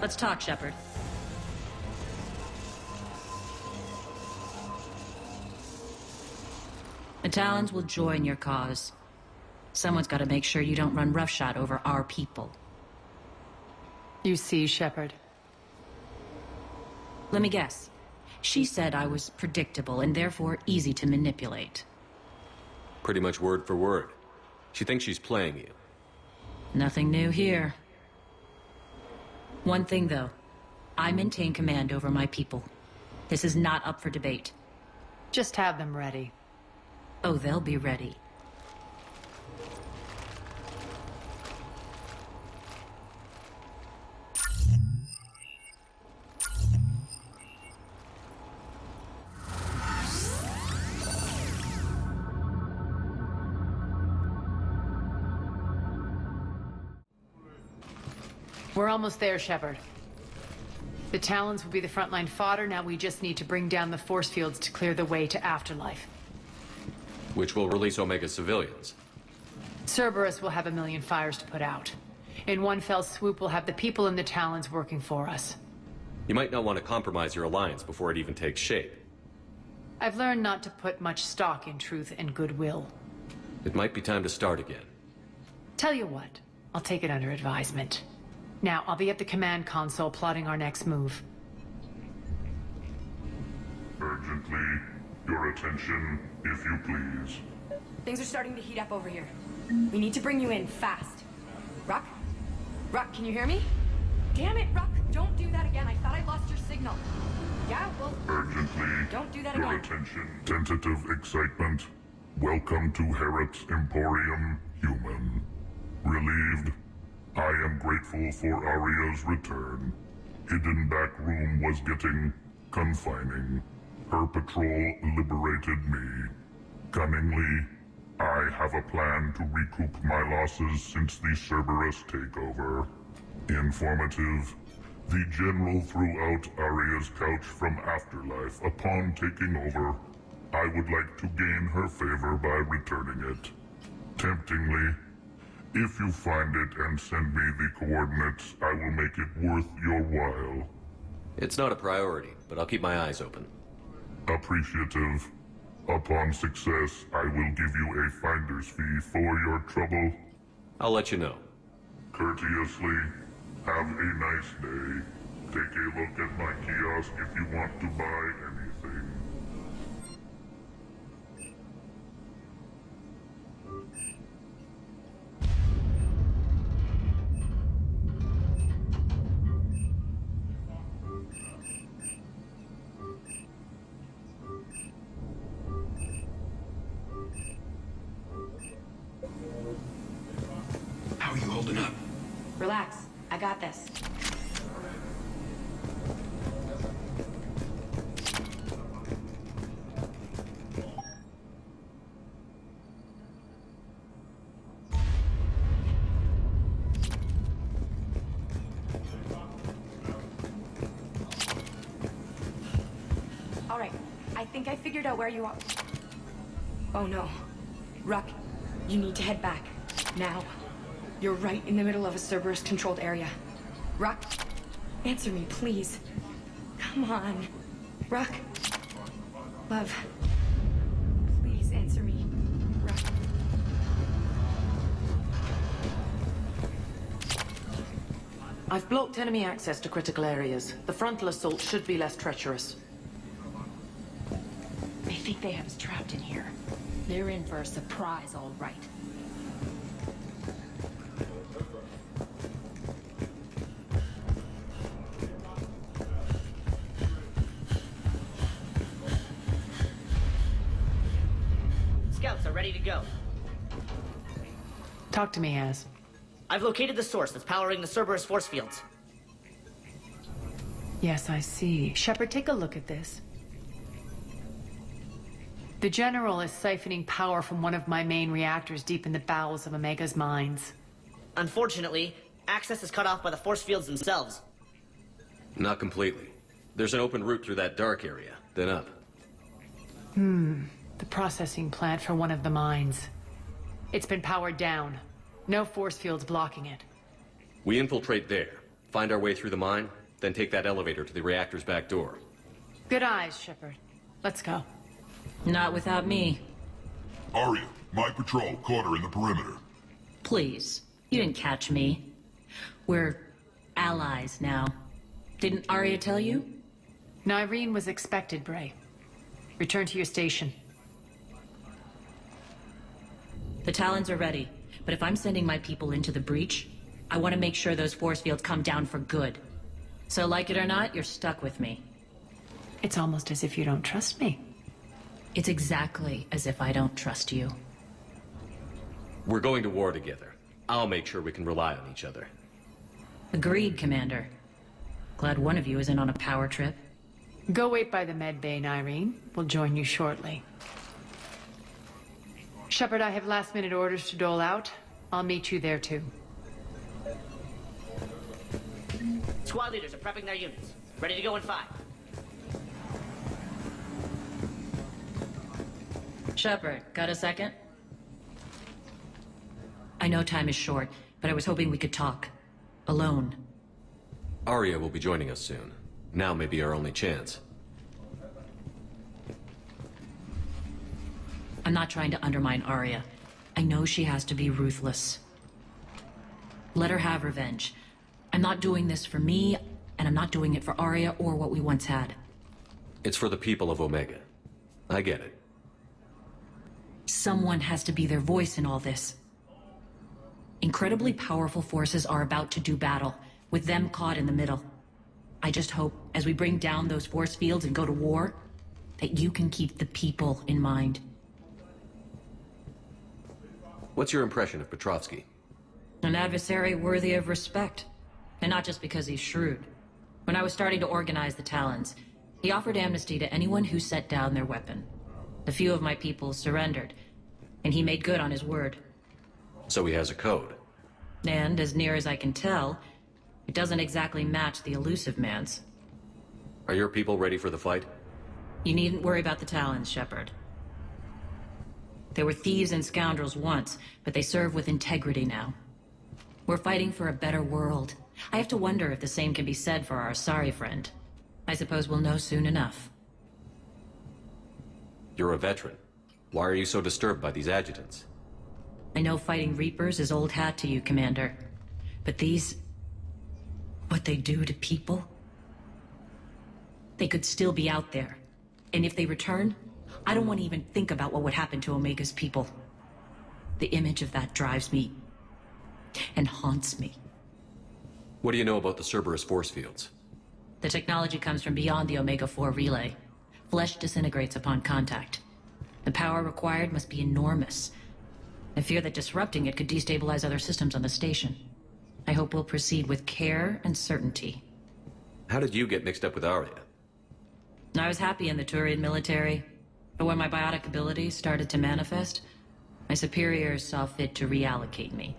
Let's talk, Shepard. The Talons will join your cause. Someone's got to make sure you don't run roughshod over our people. You see, Shepard? Let me guess. She said I was predictable and therefore easy to manipulate. Pretty much word for word. She thinks she's playing you. Nothing new here. One thing, though. I maintain command over my people. This is not up for debate. Just have them ready. Oh, they'll be ready. We're almost there, Shepard. The Talons will be the frontline fodder. Now we just need to bring down the force fields to clear the way to Afterlife. Which will release Omega civilians. Cerberus will have 1 million fires to put out. In one fell swoop, we'll have the people in the Talons working for us. You might not want to compromise your alliance before it even takes shape. I've learned not to put much stock in truth and goodwill. It might be time to start again. Tell you what, I'll take it under advisement. Now, I'll be at the command console plotting our next move. Urgently, your attention, if you please. Things are starting to heat up over here. We need to bring you in, fast. Ruck? Ruck, can you hear me? Damn it, Ruck! Don't do that again. I thought I lost your signal. Yeah, well... Urgently, don't do that your again. attention. Tentative excitement. Welcome to Herod's Emporium, human. Relieved. I am grateful for Aria's return. Hidden back room was getting confining. Her patrol liberated me. Cunningly, I have a plan to recoup my losses since the Cerberus takeover. Informative. The General threw out Aria's couch from Afterlife upon taking over. I would like to gain her favor by returning it. Temptingly, if you find it and send me the coordinates, I will make it worth your while. It's not a priority, but I'll keep my eyes open. Appreciative. Upon success, I will give you a finder's fee for your trouble. I'll let you know. Courteously, have a nice day. Take a look at my kiosk if you want to buy anything. How are you holding up? Relax. I got this. All right. I think I figured out where you are. Oh no. Ruck, you need to head back. Now. You're right in the middle of a Cerberus-controlled area. Ruck, answer me, please. Come on. Ruck. Love. Please answer me. Ruck. I've blocked enemy access to critical areas. The frontal assault should be less treacherous. I think they have us trapped in here. They're in for a surprise, all right. Scouts are ready to go. Talk to me, Az. I've located the source that's powering the Cerberus force fields. Yes, I see. Shepard, take a look at this. The General is siphoning power from one of my main reactors deep in the bowels of Omega's mines. Unfortunately, access is cut off by the force fields themselves. Not completely. There's an open route through that dark area, then up. The processing plant for one of the mines. It's been powered down. No force fields blocking it. We infiltrate there, find our way through the mine, then take that elevator to the reactor's back door. Good eyes, Shepard. Let's go. Not without me. Aria, my patrol caught her in the perimeter. Please. You didn't catch me. We're allies now. Didn't Aria tell you? Nyreen was expected, Bray. Return to your station. The Talons are ready, but if I'm sending my people into the breach, I want to make sure those force fields come down for good. So like it or not, you're stuck with me. It's almost as if you don't trust me. It's exactly as if I don't trust you. We're going to war together. I'll make sure we can rely on each other. Agreed, Commander. Glad one of you isn't on a power trip. Go wait by the med bay, Nyreen. We'll join you shortly. Shepard, I have last-minute orders to dole out. I'll meet you there, too. Squad leaders are prepping their units. Ready to go in 5. Shepard, got a second? I know time is short, but I was hoping we could talk. Alone. Arya will be joining us soon. Now may be our only chance. I'm not trying to undermine Arya. I know she has to be ruthless. Let her have revenge. I'm not doing this for me, and I'm not doing it for Arya or what we once had. It's for the people of Omega. I get it. Someone has to be their voice in all this. Incredibly powerful forces are about to do battle, with them caught in the middle. I just hope, as we bring down those force fields and go to war, that you can keep the people in mind. What's your impression of Petrovsky? An adversary worthy of respect. And not just because he's shrewd. When I was starting to organize the Talons, he offered amnesty to anyone who set down their weapon. A few of my people surrendered, and he made good on his word. So he has a code. And, as near as I can tell, it doesn't exactly match the elusive man's. Are your people ready for the fight? You needn't worry about the Talons, Shepard. They were thieves and scoundrels once, but they serve with integrity now. We're fighting for a better world. I have to wonder if the same can be said for our Asari friend. I suppose we'll know soon enough. You're a veteran. Why are you so disturbed by these adjutants? I know fighting Reapers is old hat to you, Commander. But these... what they do to people? They could still be out there. And if they return, I don't want to even think about what would happen to Omega's people. The image of that drives me... and haunts me. What do you know about the Cerberus force fields? The technology comes from beyond the Omega-4 relay. Flesh disintegrates upon contact. The power required must be enormous. I fear that disrupting it could destabilize other systems on the station. I hope we'll proceed with care and certainty. How did you get mixed up with Arya? I was happy in the Turian military, but when my biotic abilities started to manifest, my superiors saw fit to reallocate me.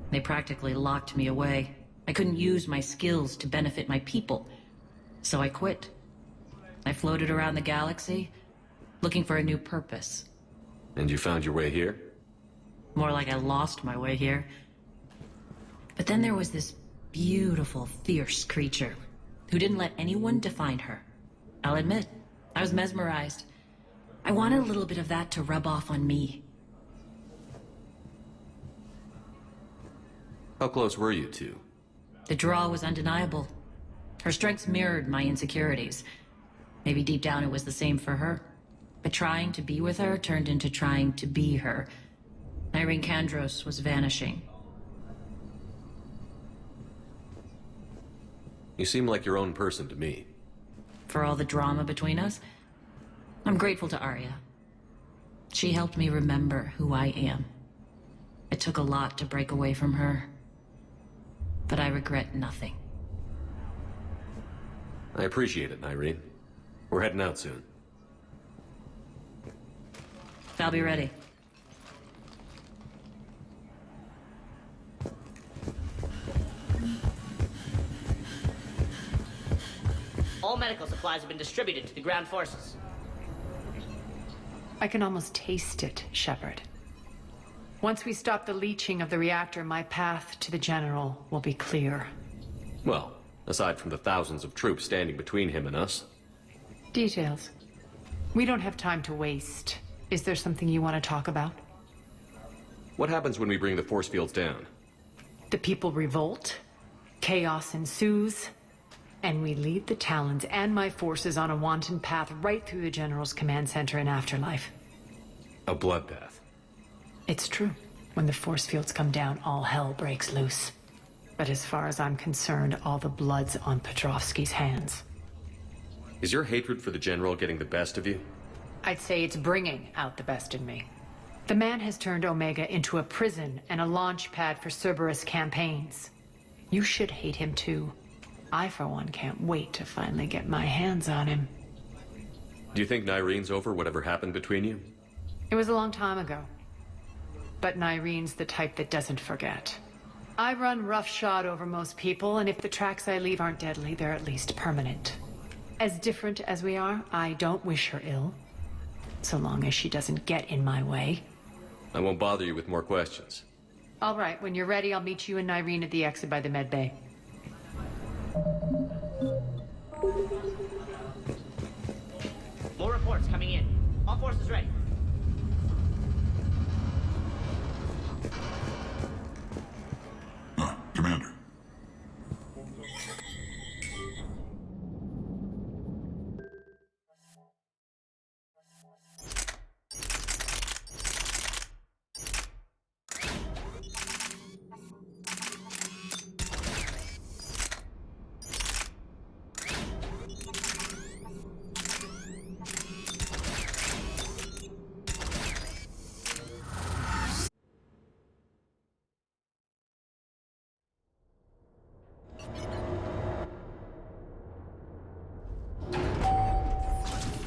They practically locked me away. I couldn't use my skills to benefit my people, so I quit. I floated around the galaxy, looking for a new purpose. And you found your way here? More like I lost my way here. But then there was this beautiful, fierce creature who didn't let anyone define her. I'll admit, I was mesmerized. I wanted a little bit of that to rub off on me. How close were you two? The draw was undeniable. Her strengths mirrored my insecurities. Maybe deep down it was the same for her. But trying to be with her turned into trying to be her. Irene Kandros was vanishing. You seem like your own person to me. For all the drama between us, I'm grateful to Arya. She helped me remember who I am. It took a lot to break away from her. But I regret nothing. I appreciate it, Irene. We're heading out soon. I'll be ready. All medical supplies have been distributed to the ground forces. I can almost taste it, Shepard. Once we stop the leaching of the reactor, my path to the General will be clear. Well, aside from the thousands of troops standing between him and us. Details. We don't have time to waste. Is there something you want to talk about? What happens when we bring the force fields down? The people revolt, chaos ensues, and we lead the Talons and my forces on a wanton path right through the General's command center in Afterlife. A bloodbath. It's true. When the force fields come down, all hell breaks loose. But as far as I'm concerned, all the blood's on Petrovsky's hands. Is your hatred for the General getting the best of you? I'd say it's bringing out the best in me. The man has turned Omega into a prison and a launch pad for Cerberus campaigns. You should hate him too. I, for one, can't wait to finally get my hands on him. Do you think Nyrene's over whatever happened between you? It was a long time ago. But Nyrene's the type that doesn't forget. I run roughshod over most people, and if the tracks I leave aren't deadly, they're at least permanent. As different as we are, I don't wish her ill. So long as she doesn't get in my way. I won't bother you with more questions. All right, when you're ready, I'll meet you and Irene at the exit by the med bay. More reports coming in. All forces ready. Commander.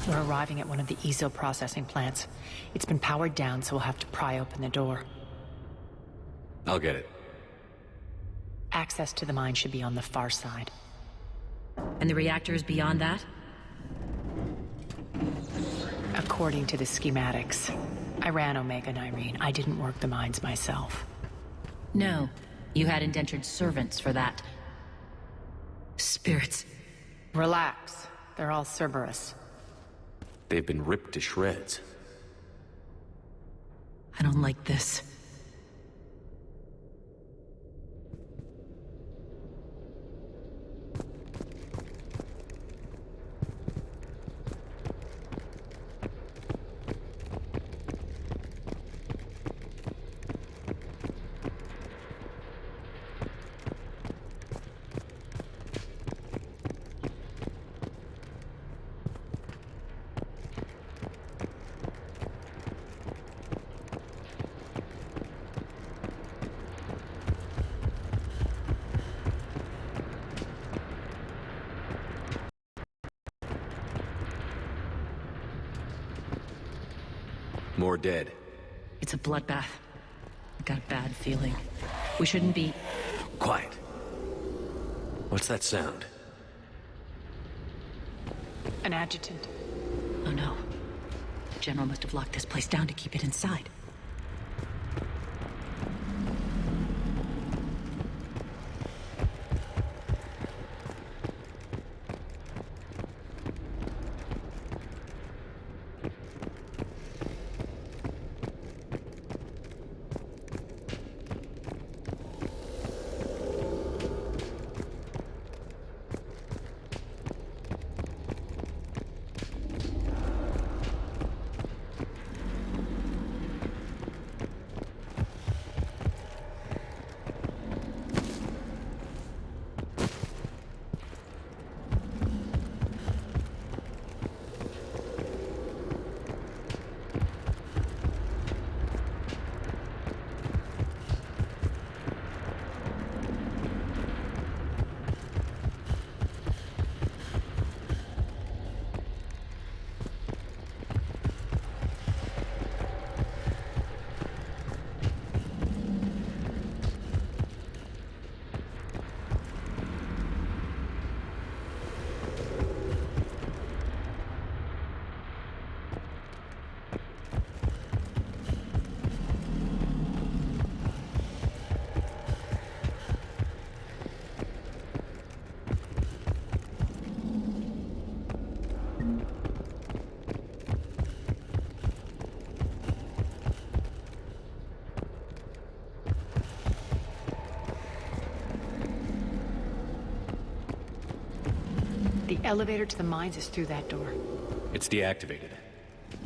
We're arriving at one of the ESO processing plants. It's been powered down, so we'll have to pry open the door. I'll get it. Access to the mine should be on the far side. And the reactor is beyond that? According to the schematics. I ran Omega and Irene. I didn't work the mines myself. No. You had indentured servants for that. Spirits. Relax. They're all Cerberus. They've been ripped to shreds. I don't like this. More dead. It's a bloodbath. I got a bad feeling. We shouldn't be... Quiet. What's that sound? An Agitant. Oh no. The General must have locked this place down to keep it inside. The elevator to the mines is through that door. It's deactivated.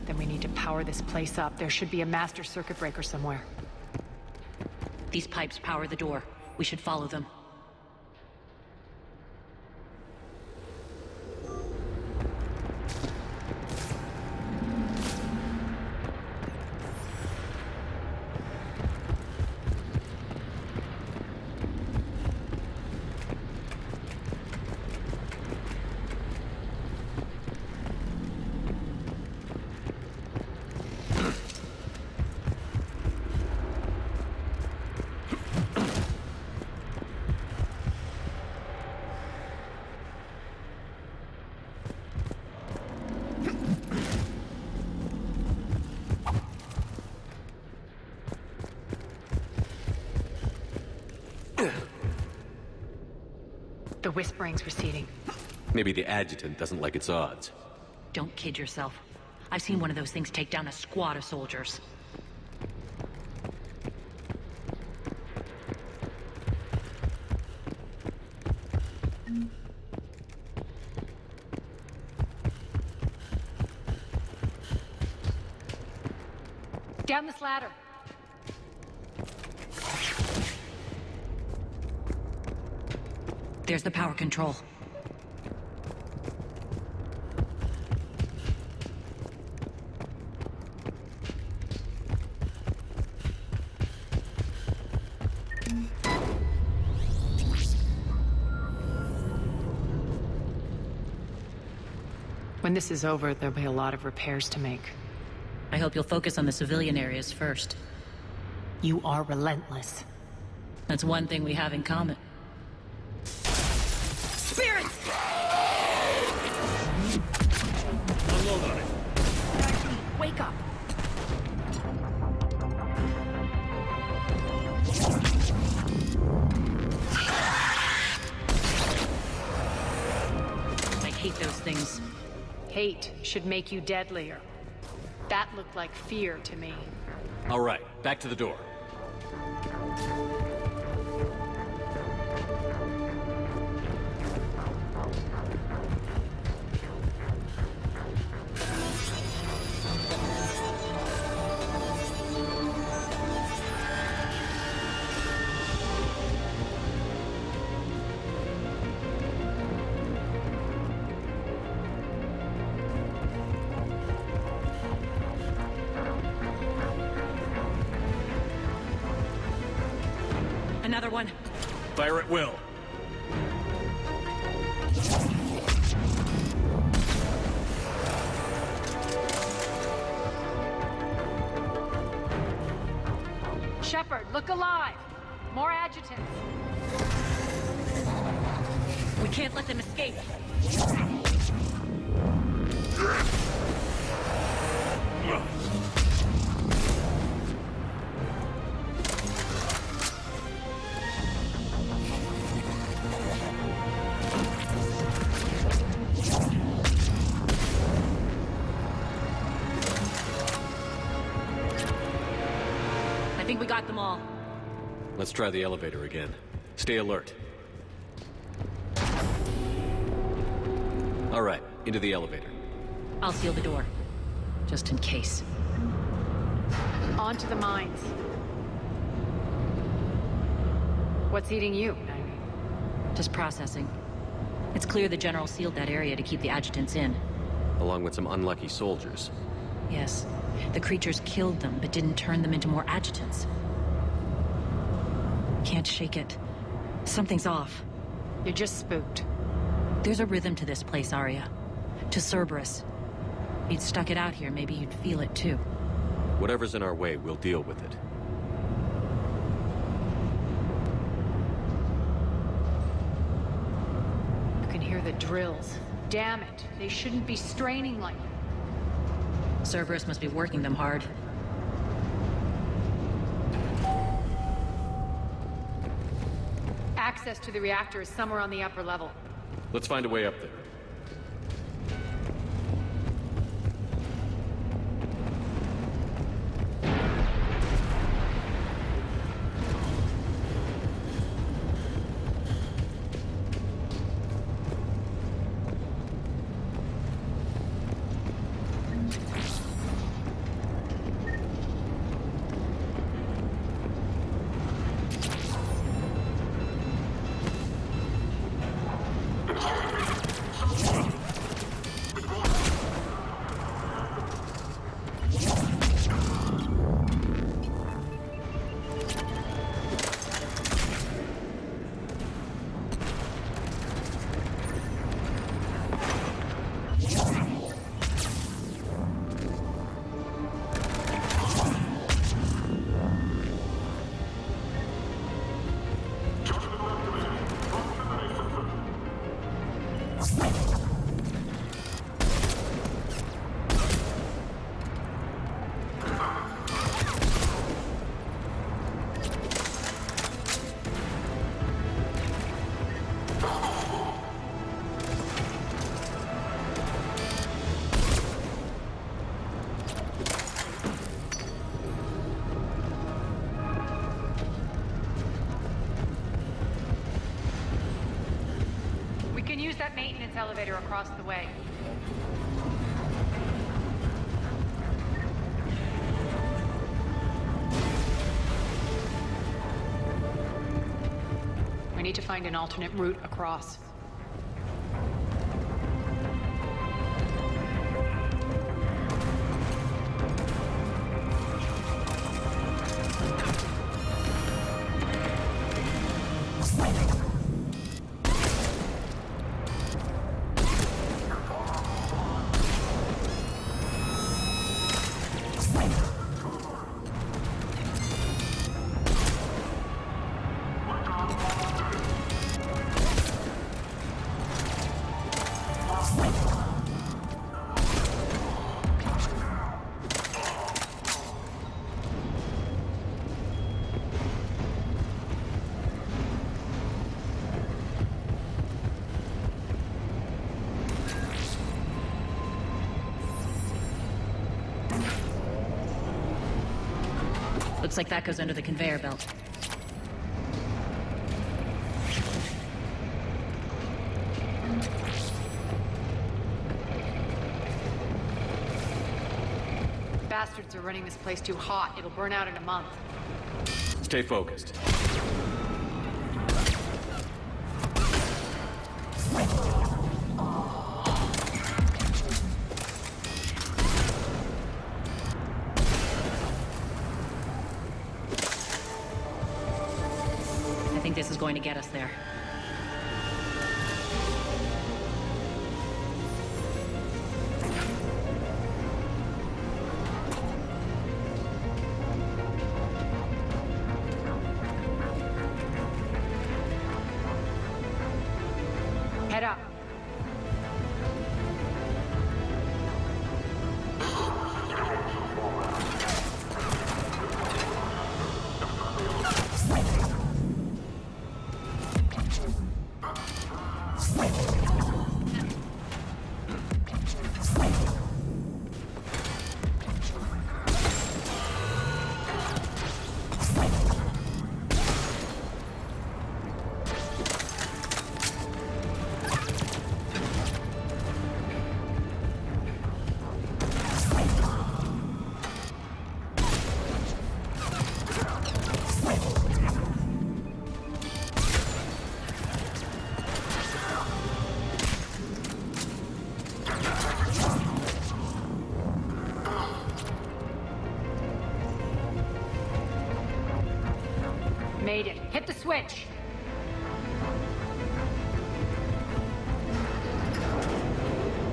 Then we need to power this place up. There should be a master circuit breaker somewhere. These pipes power the door. We should follow them. The whispering's receding. Maybe the Agitant doesn't like its odds. Don't kid yourself. I've seen one of those things take down a squad of soldiers. Down this ladder. There's the power control. When this is over, there'll be a lot of repairs to make. I hope you'll focus on the civilian areas first. You are relentless. That's one thing we have in common. Spirits! Unload on it. Wake up! I hate those things. Hate should make you deadlier. That looked like fear to me. All right, back to the door. Another one. Fire at will. Shepard, look alive! More adjutants. We can't let them escape. I think we got them all. Let's try the elevator again. Stay alert. All right, into the elevator. I'll seal the door. Just in case. On to the mines. What's eating you, Irene? Just processing. It's clear the General sealed that area to keep the adjutants in. Along with some unlucky soldiers. Yes. The creatures killed them, but didn't turn them into more adjutants. Can't shake it. Something's off. You're just spooked. There's a rhythm to this place, Arya. To Cerberus. If you'd stuck it out here, maybe you'd feel it too. Whatever's in our way, we'll deal with it. You can hear the drills. Damn it. They shouldn't be straining like that. Cerberus must be working them hard. Access to the reactor is somewhere on the upper level. Let's find a way up there. that maintenance elevator across the way. We need to find an alternate route across. Looks like that goes under the conveyor belt. Bastards are running this place too hot. It'll burn out in a month. Stay focused. I think this is going to get us there. Head up. Made it. Hit the switch.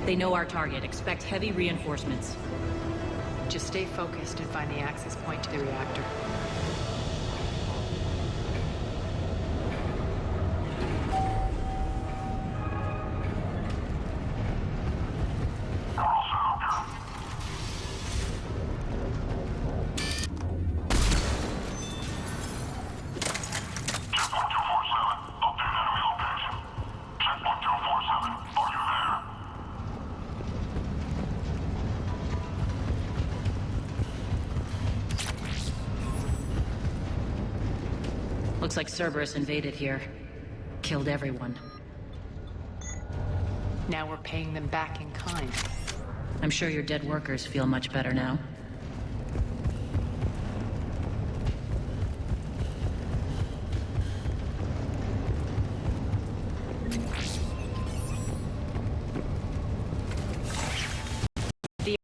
They know our target. Expect heavy reinforcements. Just stay focused and find the access point to the reactor. Looks like Cerberus invaded here. Killed everyone. Now we're paying them back in kind. I'm sure your dead workers feel much better now. The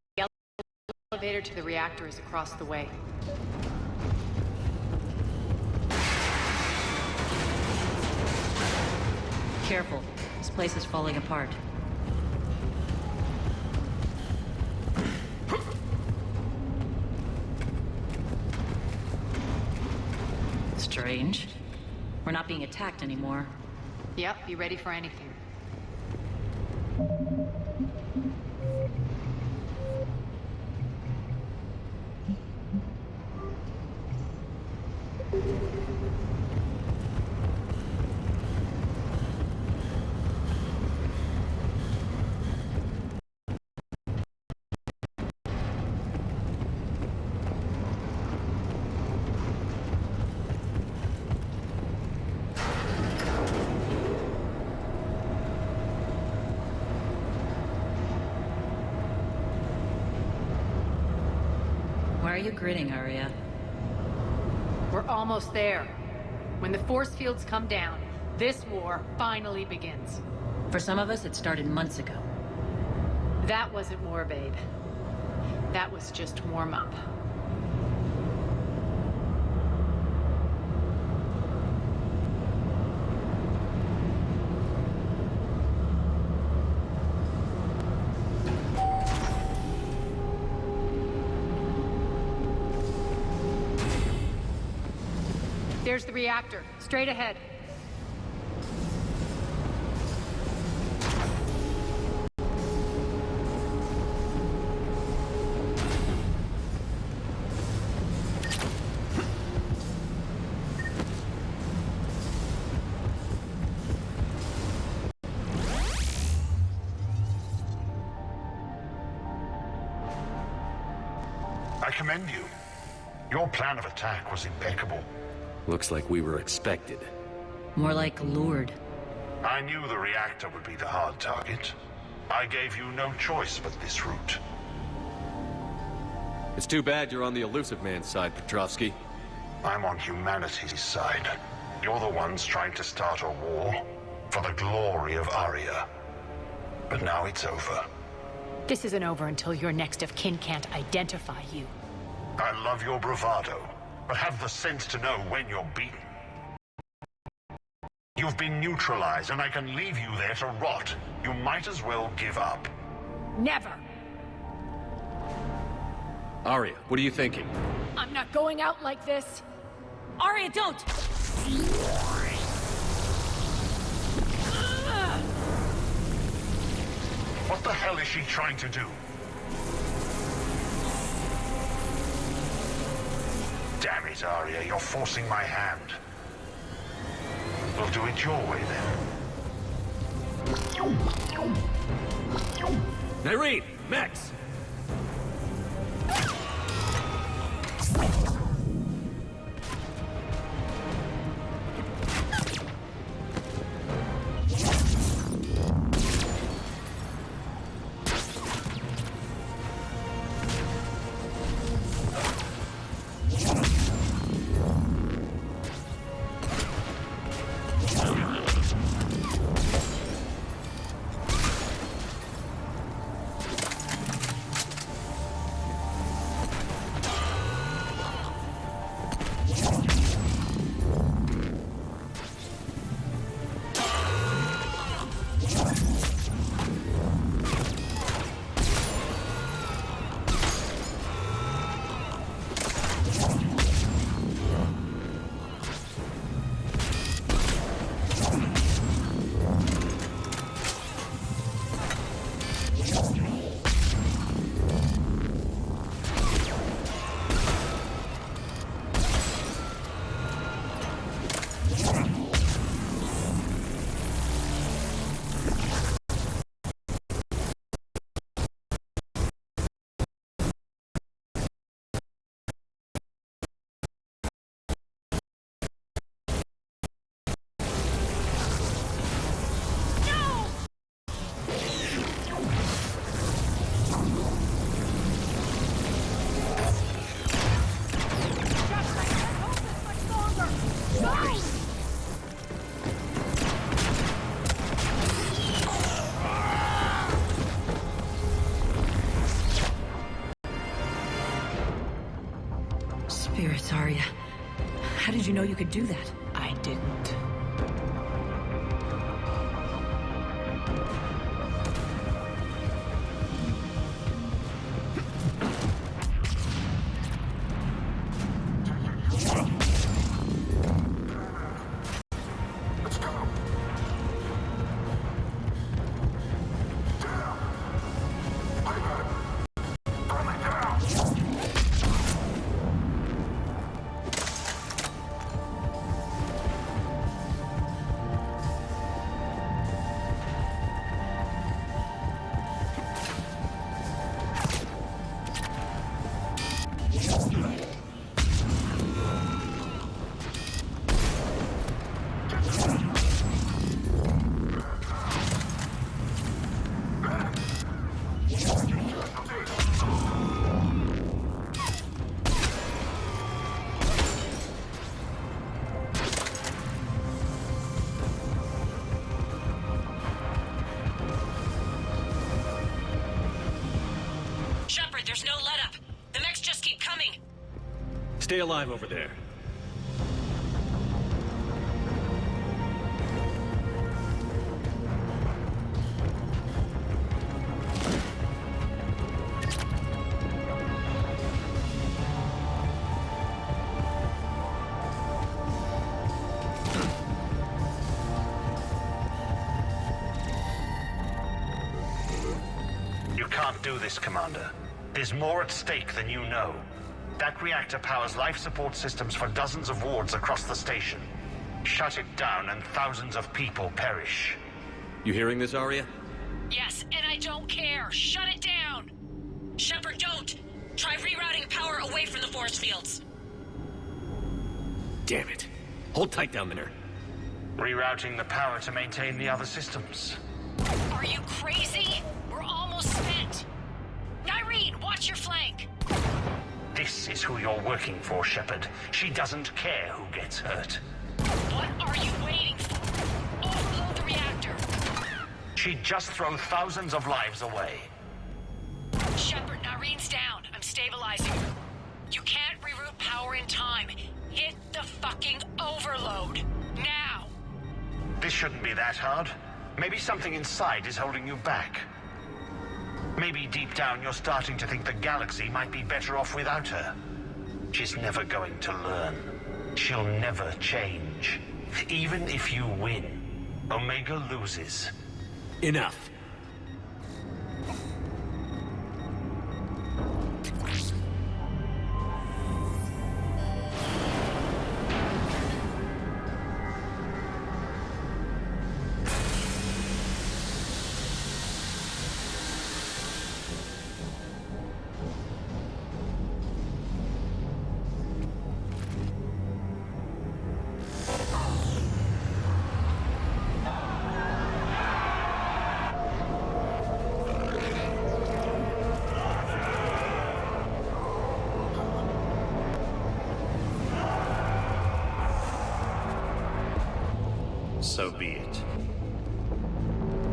elevator to the reactor is across the way. Careful. This place is falling apart. Strange. We're not being attacked anymore. Yep, be ready for anything. you grinning, Arya? We're almost there. When the force fields come down, this war finally begins. For some of us, it started months ago. That wasn't war, babe. That was just warm-up. There's the reactor, straight ahead. I commend you. Your plan of attack was impeccable. Looks like we were expected. More like lured. I knew the reactor would be the hard target. I gave you no choice but this route. It's too bad you're on the elusive man's side, Petrovsky. I'm on humanity's side. You're the ones trying to start a war for the glory of Arya. But now it's over. This isn't over until your next of kin can't identify you. I love your bravado, but have the sense to know when you're beaten. You've been neutralized, and I can leave you there to rot. You might as well give up. Never! Arya, what are you thinking? I'm not going out like this! Arya, don't! What the hell is she trying to do? Damn it, Arya, you're forcing my hand. We'll do it your way, then. Nyreen! Max! Spirits, Arya. How did you know you could do that? I didn't. Stay alive over there. You can't do this, Commander. There's more at stake than you know. That reactor powers life support systems for dozens of wards across the station. Shut it down and thousands of people perish. You hearing this, Arya? Yes, and I don't care. Shut it down. Shepard, don't. Try rerouting power away from the force fields. Damn it. Hold tight down there. Rerouting the power to maintain the other systems. Are you crazy? We're almost spent. Nyreen, watch your flank. This is who you're working for, Shepard. She doesn't care who gets hurt. What are you waiting for? Overload the reactor. She'd just throw thousands of lives away. Shepard, Nyreen's down. I'm stabilizing her. You can't reroute power in time. Hit the fucking overload. Now! This shouldn't be that hard. Maybe something inside is holding you back. Maybe deep down you're starting to think the galaxy might be better off without her. She's never going to learn. She'll never change. Even if you win, Omega loses. Enough. So be it.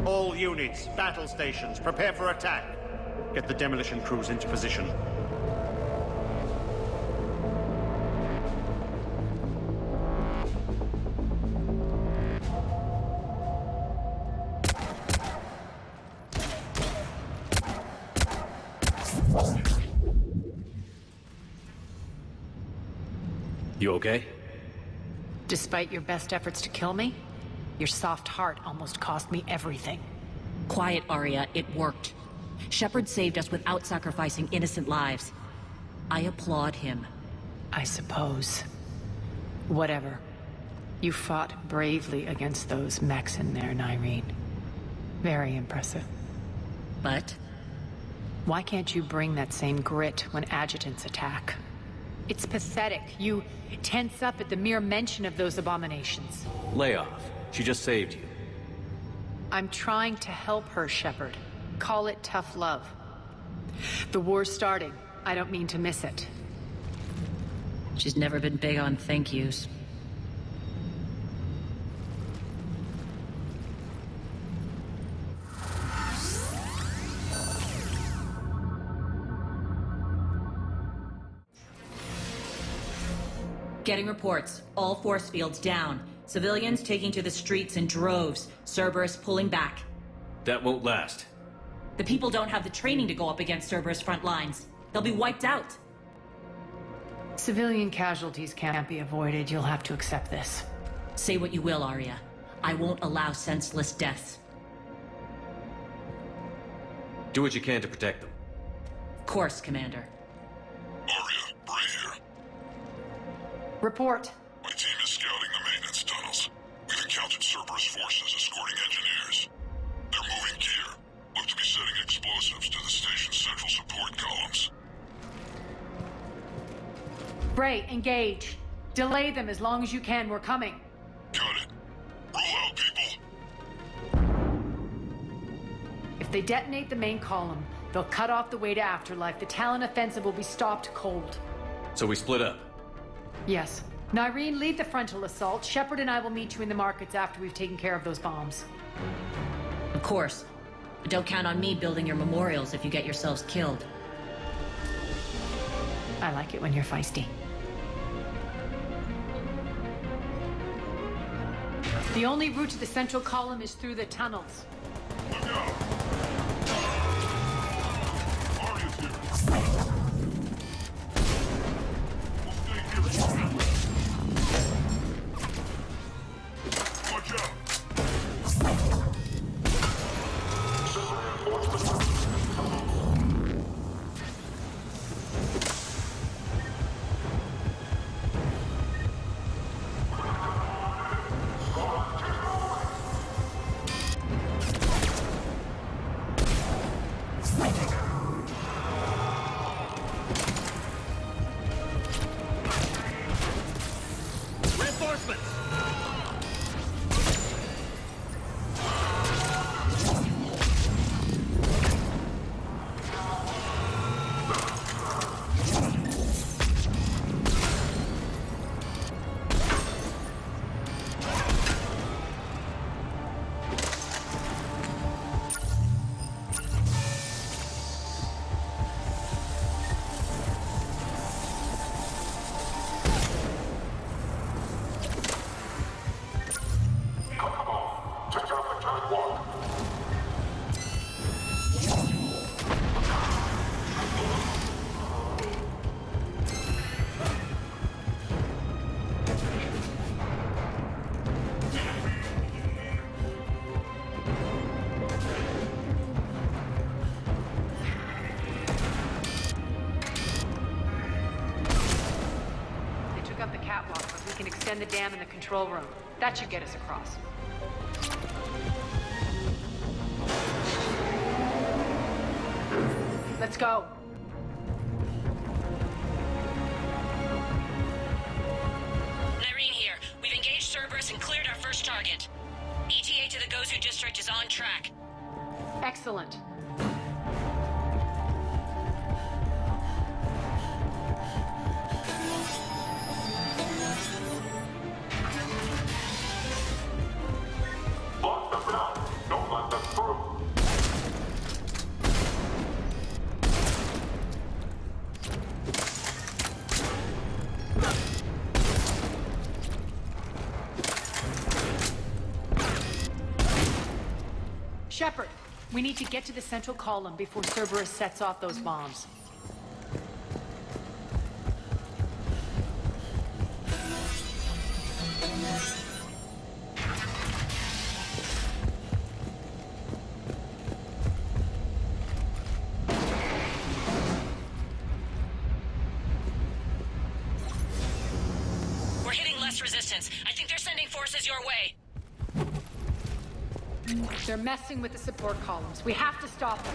All units, battle stations, prepare for attack. Get the demolition crews into position. You okay? Despite your best efforts to kill me, your soft heart almost cost me everything. Quiet, Arya. It worked. Shepard saved us without sacrificing innocent lives. I applaud him. I suppose. Whatever. You fought bravely against those mechs in there, Nyreen. Very impressive. But? Why can't you bring that same grit when Agitants attack? It's pathetic. You tense up at the mere mention of those abominations. Lay off. She just saved you. I'm trying to help her, Shepard. Call it tough love. The war's starting. I don't mean to miss it. She's never been big on thank yous. Getting reports. All force fields down. Civilians taking to the streets in droves. Cerberus pulling back. That won't last. The people don't have the training to go up against Cerberus front lines. They'll be wiped out. Civilian casualties can't be avoided. You'll have to accept this. Say what you will, Arya. I won't allow senseless deaths. Do what you can to protect them. Of course, Commander. Arya, Bray here. Report. My team is scouting the maintenance tunnels. We've encountered Cerberus forces escorting engineers. They're moving gear. Look to be setting explosives to the station's central support columns. Bray, engage. Delay them as long as you can. We're coming. Got it. Roll out, people. If they detonate the main column, they'll cut off the way to Afterlife. The Talon offensive will be stopped cold. So we split up. Yes. Nyreen, lead the frontal assault. Shepard and I will meet you in the markets after we've taken care of those bombs. Of course. But don't count on me building your memorials if you get yourselves killed. I like it when you're feisty. The only route to the central column is through the tunnels. Look out! Arya's here. We'll stay here. Watch out! Extend the dam in the control room. That should get us across. Let's go. Nyreen here. We've engaged Cerberus and cleared our first target. ETA to the Gozu district is on track. Excellent. Shepard, we need to get to the central column before Cerberus sets off those bombs. We're hitting less resistance. I think they're sending forces your way. They're messing with the support columns. We have to stop them.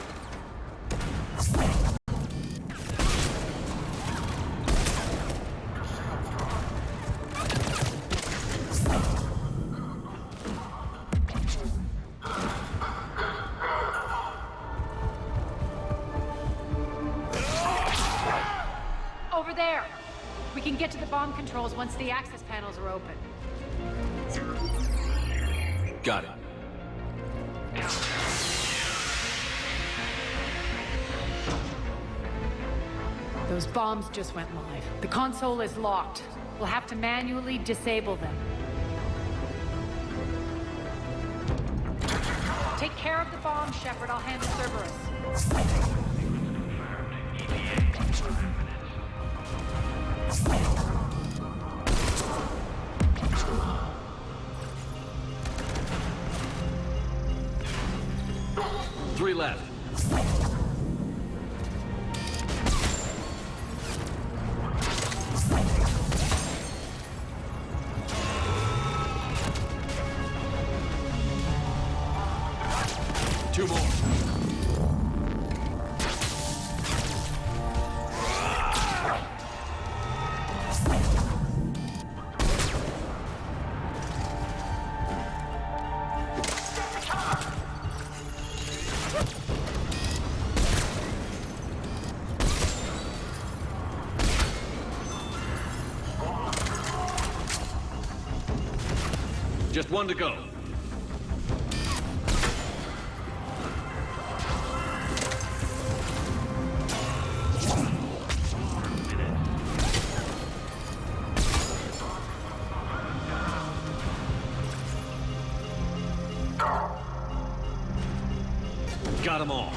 Over there! We can get to the bomb controls once the access panels are open. Got it. Those bombs just went live. The console is locked. We'll have to manually disable them. Take care of the bomb, Shepard. I'll handle Cerberus. Three left. Two more. Just one to go. got them all.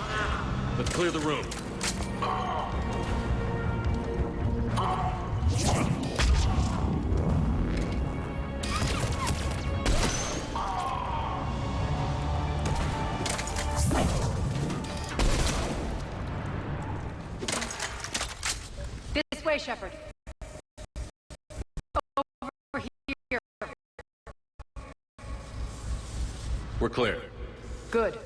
Let's clear the room. This way, Shepard. Over here. We're clear. Good.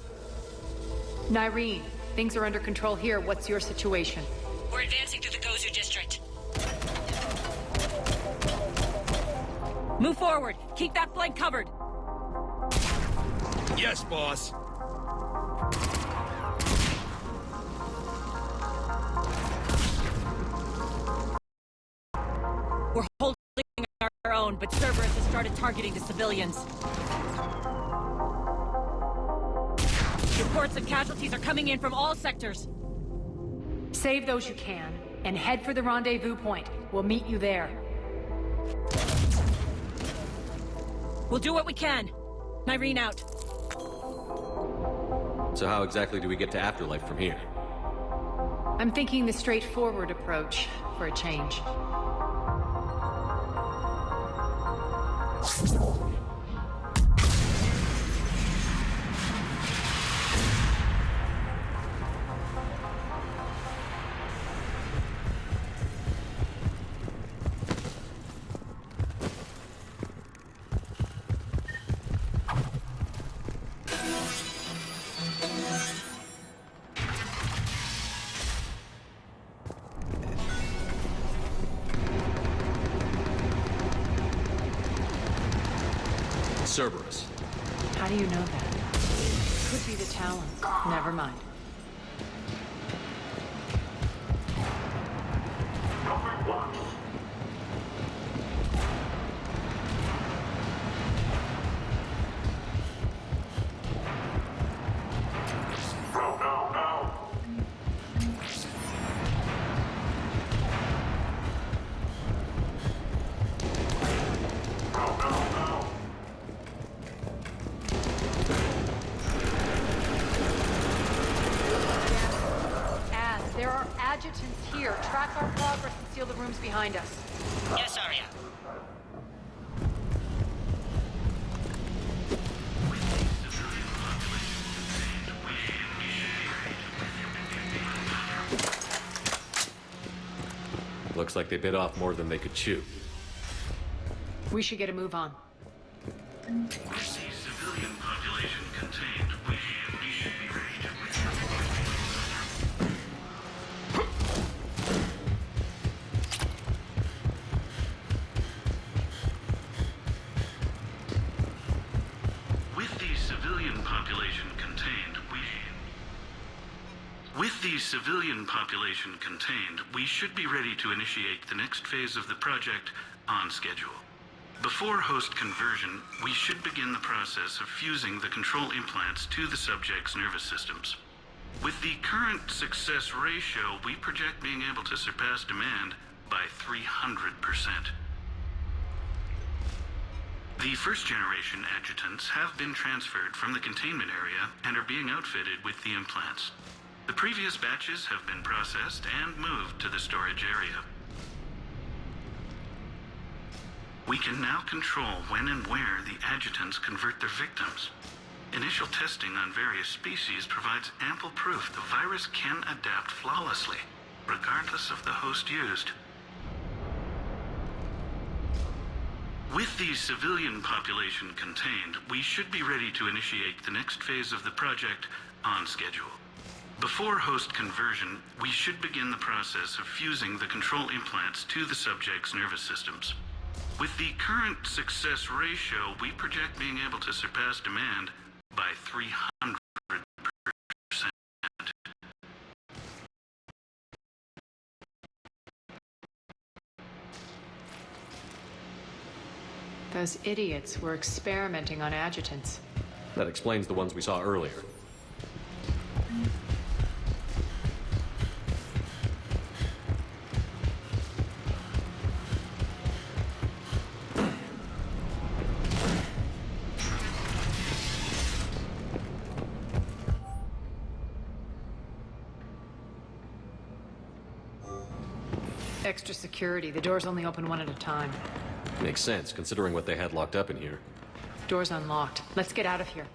Nyreen, things are under control here. What's your situation? We're advancing through the Gozu district. Move forward. Keep that flank covered. Yes, boss. We're holding our own, but Cerberus has started targeting the civilians. Reports of casualties are coming in from all sectors. Save those you can, and head for the rendezvous point. We'll meet you there. We'll do what we can. Nyreen out. So how exactly do we get to Afterlife from here? I'm thinking the straightforward approach for a change. Cerberus. How do you know that? Could be the Talon. Never mind. There are Agitants here. Track our progress and seal the rooms behind us. Yes, Arya. Looks like they bit off more than they could chew. We should get a move on. Civilian population contained. We should be ready to With the civilian population contained, we should be ready to initiate the next phase of the project on schedule. Before host conversion, we should begin the process of fusing the control implants to the subject's nervous systems. With the current success ratio, we project being able to surpass demand by 300%. The first-generation Agitants have been transferred from the containment area and are being outfitted with the implants. The previous batches have been processed and moved to the storage area. We can now control when and where the Agitants convert their victims. Initial testing on various species provides ample proof the virus can adapt flawlessly, regardless of the host used. With the civilian population contained, we should be ready to initiate the next phase of the project on schedule. Before host conversion, we should begin the process of fusing the control implants to the subject's nervous systems. With the current success ratio, we project being able to surpass demand by 300%. Those idiots were experimenting on Agitants. That explains the ones we saw earlier. Extra security. The doors only open one at a time. Makes sense, considering what they had locked up in here. Door's unlocked. Let's get out of here.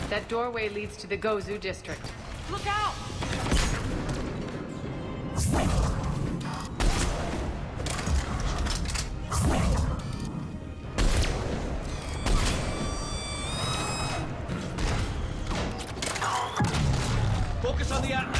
That doorway leads to the Gozu district. Look out! Focus on the Atlas!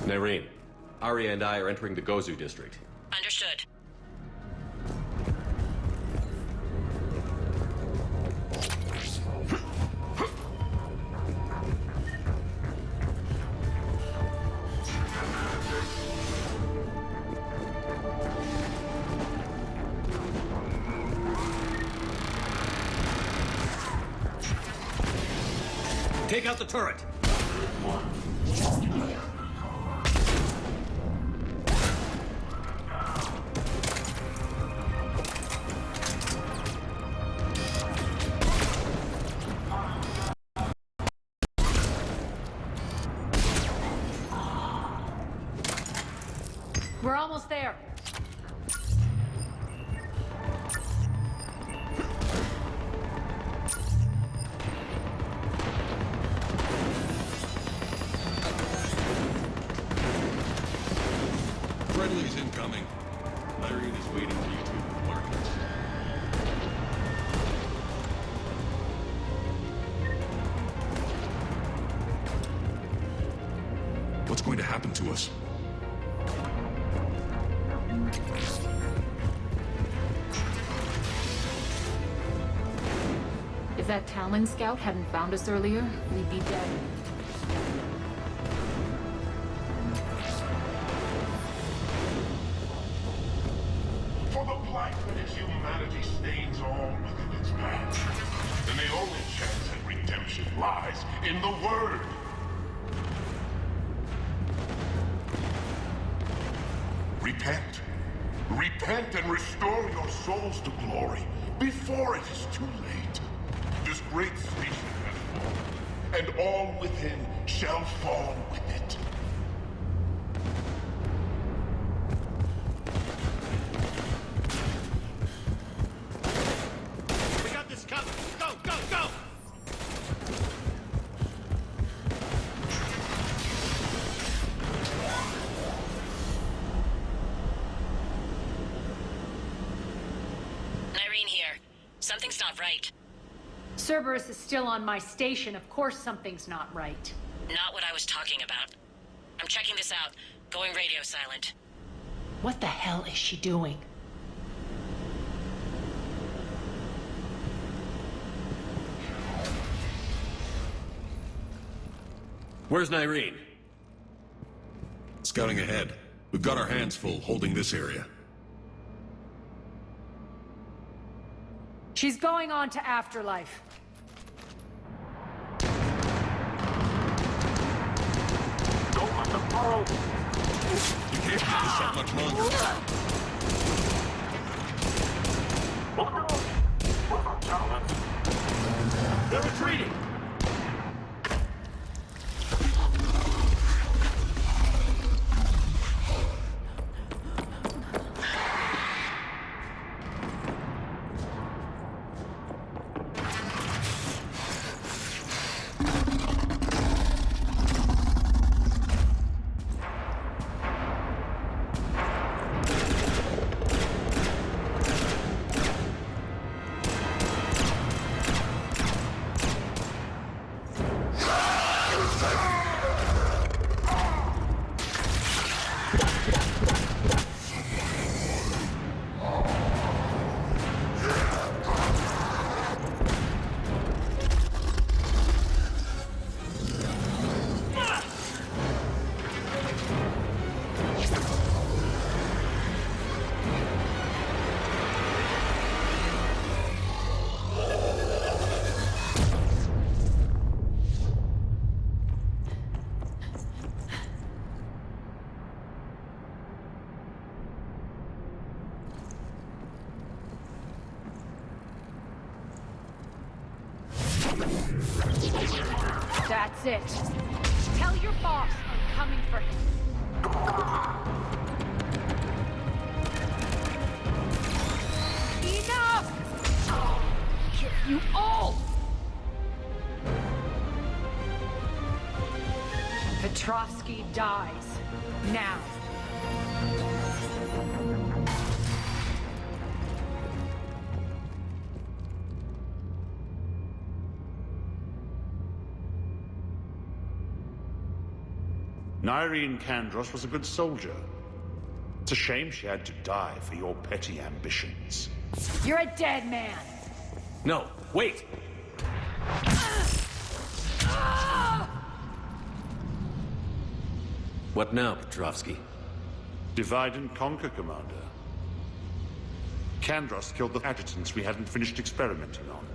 Nyreen, Arya and I are entering the Gozu district. Understood. Take out the turret! We're almost there. Friendly's incoming. Nyreen is waiting for you to mark it. What's going to happen to us? If that Talon scout hadn't found us earlier, we'd be dead. For the blight that is humanity stains all within its path. And the only chance at redemption lies in the Word. Repent. Repent and restore your souls to glory before it is too late. This great station has fallen, and all within shall fall with it. We got this covered! Go, go, go! Nyreen here. Something's not right. Cerberus is still on my station. Of course something's not right. Not what I was talking about. I'm checking this out. Going radio silent. What the hell is she doing? Where's Nyreen? Scouting ahead. We've got our hands full holding this area. She's going on to Afterlife. this up much longer. They're retreating! That's it. Tell your boss I'm coming for him. Enough! I'll kill you all! Petrovsky dies. Now. Nyreen Kandros was a good soldier. It's a shame she had to die for your petty ambitions. You're a dead man! No, wait! What now, Petrovsky? Divide and conquer, Commander. Kandros killed the adjutants we hadn't finished experimenting on.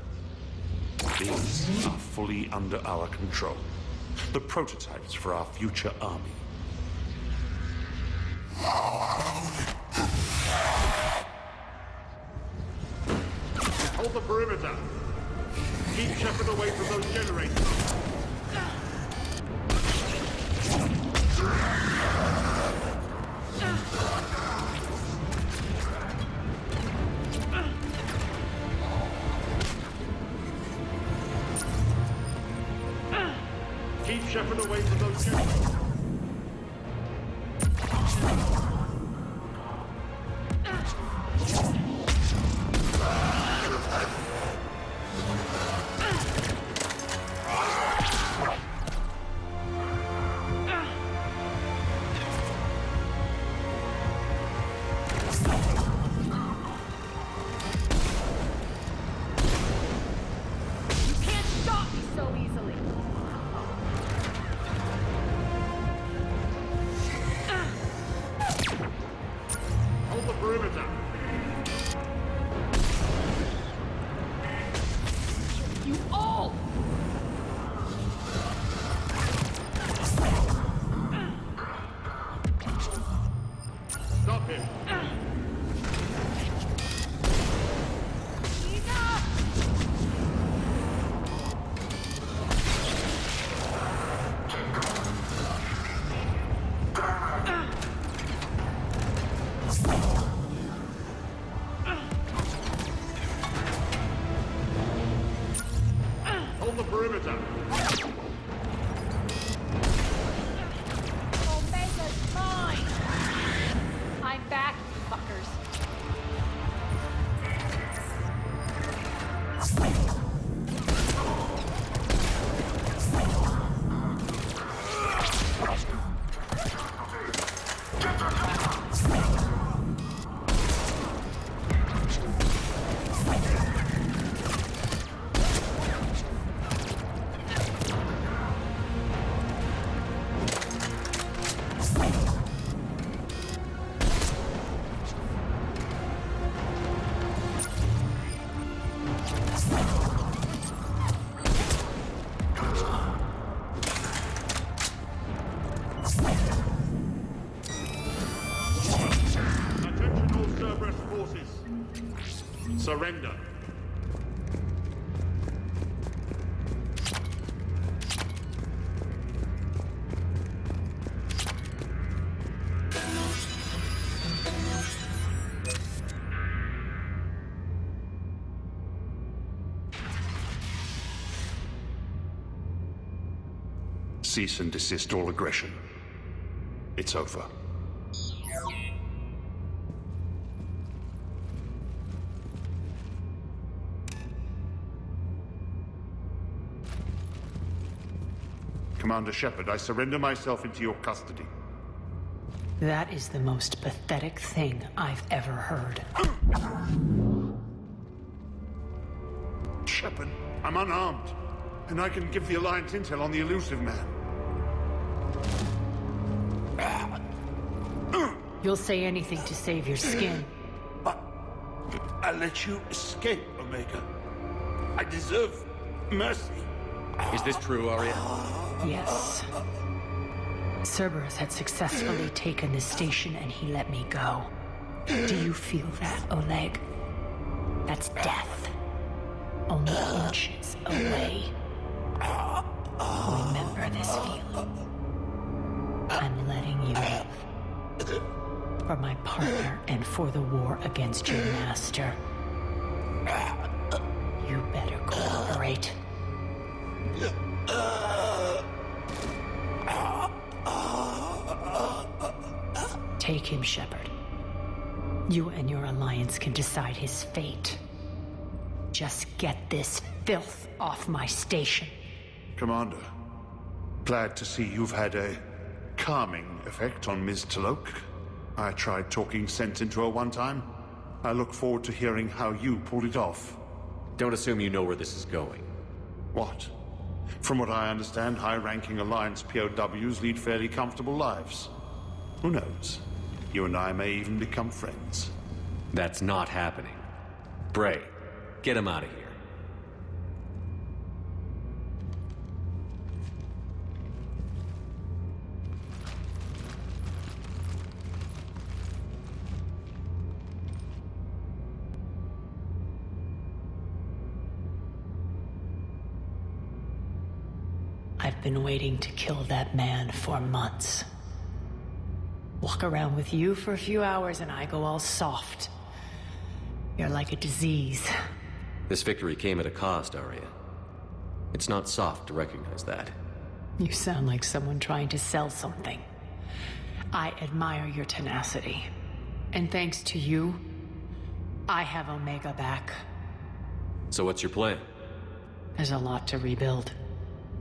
These are fully under our control. The prototypes for our future army. Hold the perimeter. Keep Shepard away from those generators. Keep Shepard away from those generators. Omega's mine! I'm back, you fuckers. Surrender. Cease and desist all aggression. It's over. Commander Shepard, I surrender myself into your custody. That is the most pathetic thing I've ever heard. Shepard, I'm unarmed, and I can give the Alliance intel on the elusive man. You'll say anything to save your skin. I let you escape, Omega. I deserve mercy. Is this true, Arya? Yes. Cerberus had successfully taken the station and he let me go. Do you feel that, Oleg? That's death. Only inches away. Remember this feeling. I'm letting you live. For my partner and for the war against your master. You better cooperate. Take him, Shepard. You and your alliance can decide his fate. Just get this filth off my station. Commander, glad to see you've had a calming effect on Ms. Talok. I tried talking sense into her one time. I look forward to hearing how you pulled it off. Don't assume you know where this is going. What? From what I understand, high-ranking Alliance POWs lead fairly comfortable lives. Who knows? You and I may even become friends. That's not happening. Bray, get him out of here. I've been waiting to kill that man for months. Walk around with you for a few hours and I go all soft. You're like a disease. This victory came at a cost, Arya. It's not soft to recognize that. You sound like someone trying to sell something. I admire your tenacity. And thanks to you, I have Omega back. So what's your plan? There's a lot to rebuild.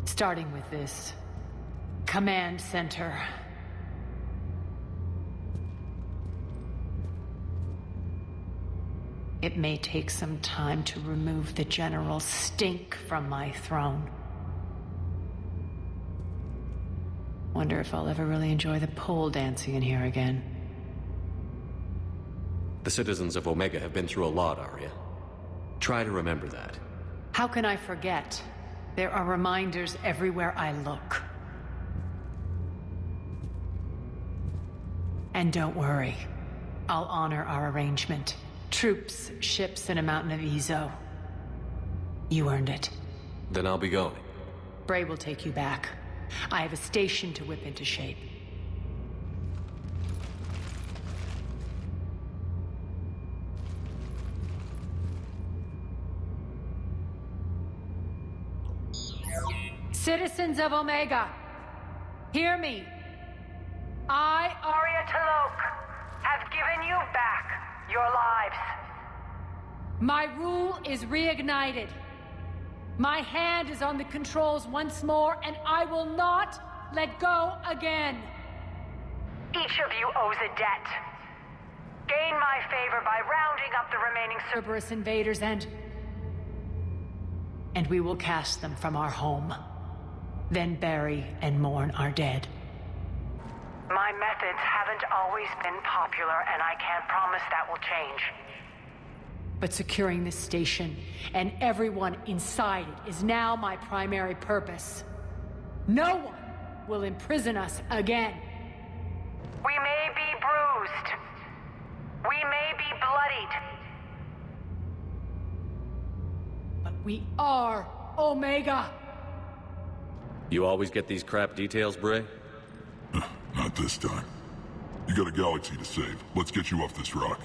Starting with this command center. It may take some time to remove the general stink from my throne. Wonder if I'll ever really enjoy the pole dancing in here again. The citizens of Omega have been through a lot, Arya. Try to remember that. How can I forget? There are reminders everywhere I look. And don't worry, I'll honor our arrangement. Troops, ships, and a mountain of Ezo. You earned it. Then I'll be going. Bray will take you back. I have a station to whip into shape. Citizens of Omega, hear me. I, Arya Talok, have given you back your lives. My rule is reignited. My hand is on the controls once more, and I will not let go again. Each of you owes a debt. Gain my favor by rounding up the remaining Cerberus invaders and we will cast them from our home. Then bury and mourn our dead. My methods haven't always been popular, and I can't promise that will change. But securing this station and everyone inside it is now my primary purpose. No one will imprison us again. We may be bruised. We may be bloodied. We are Omega! You always get these crap details, Bray? Not this time. You got a galaxy to save. Let's get you off this rock.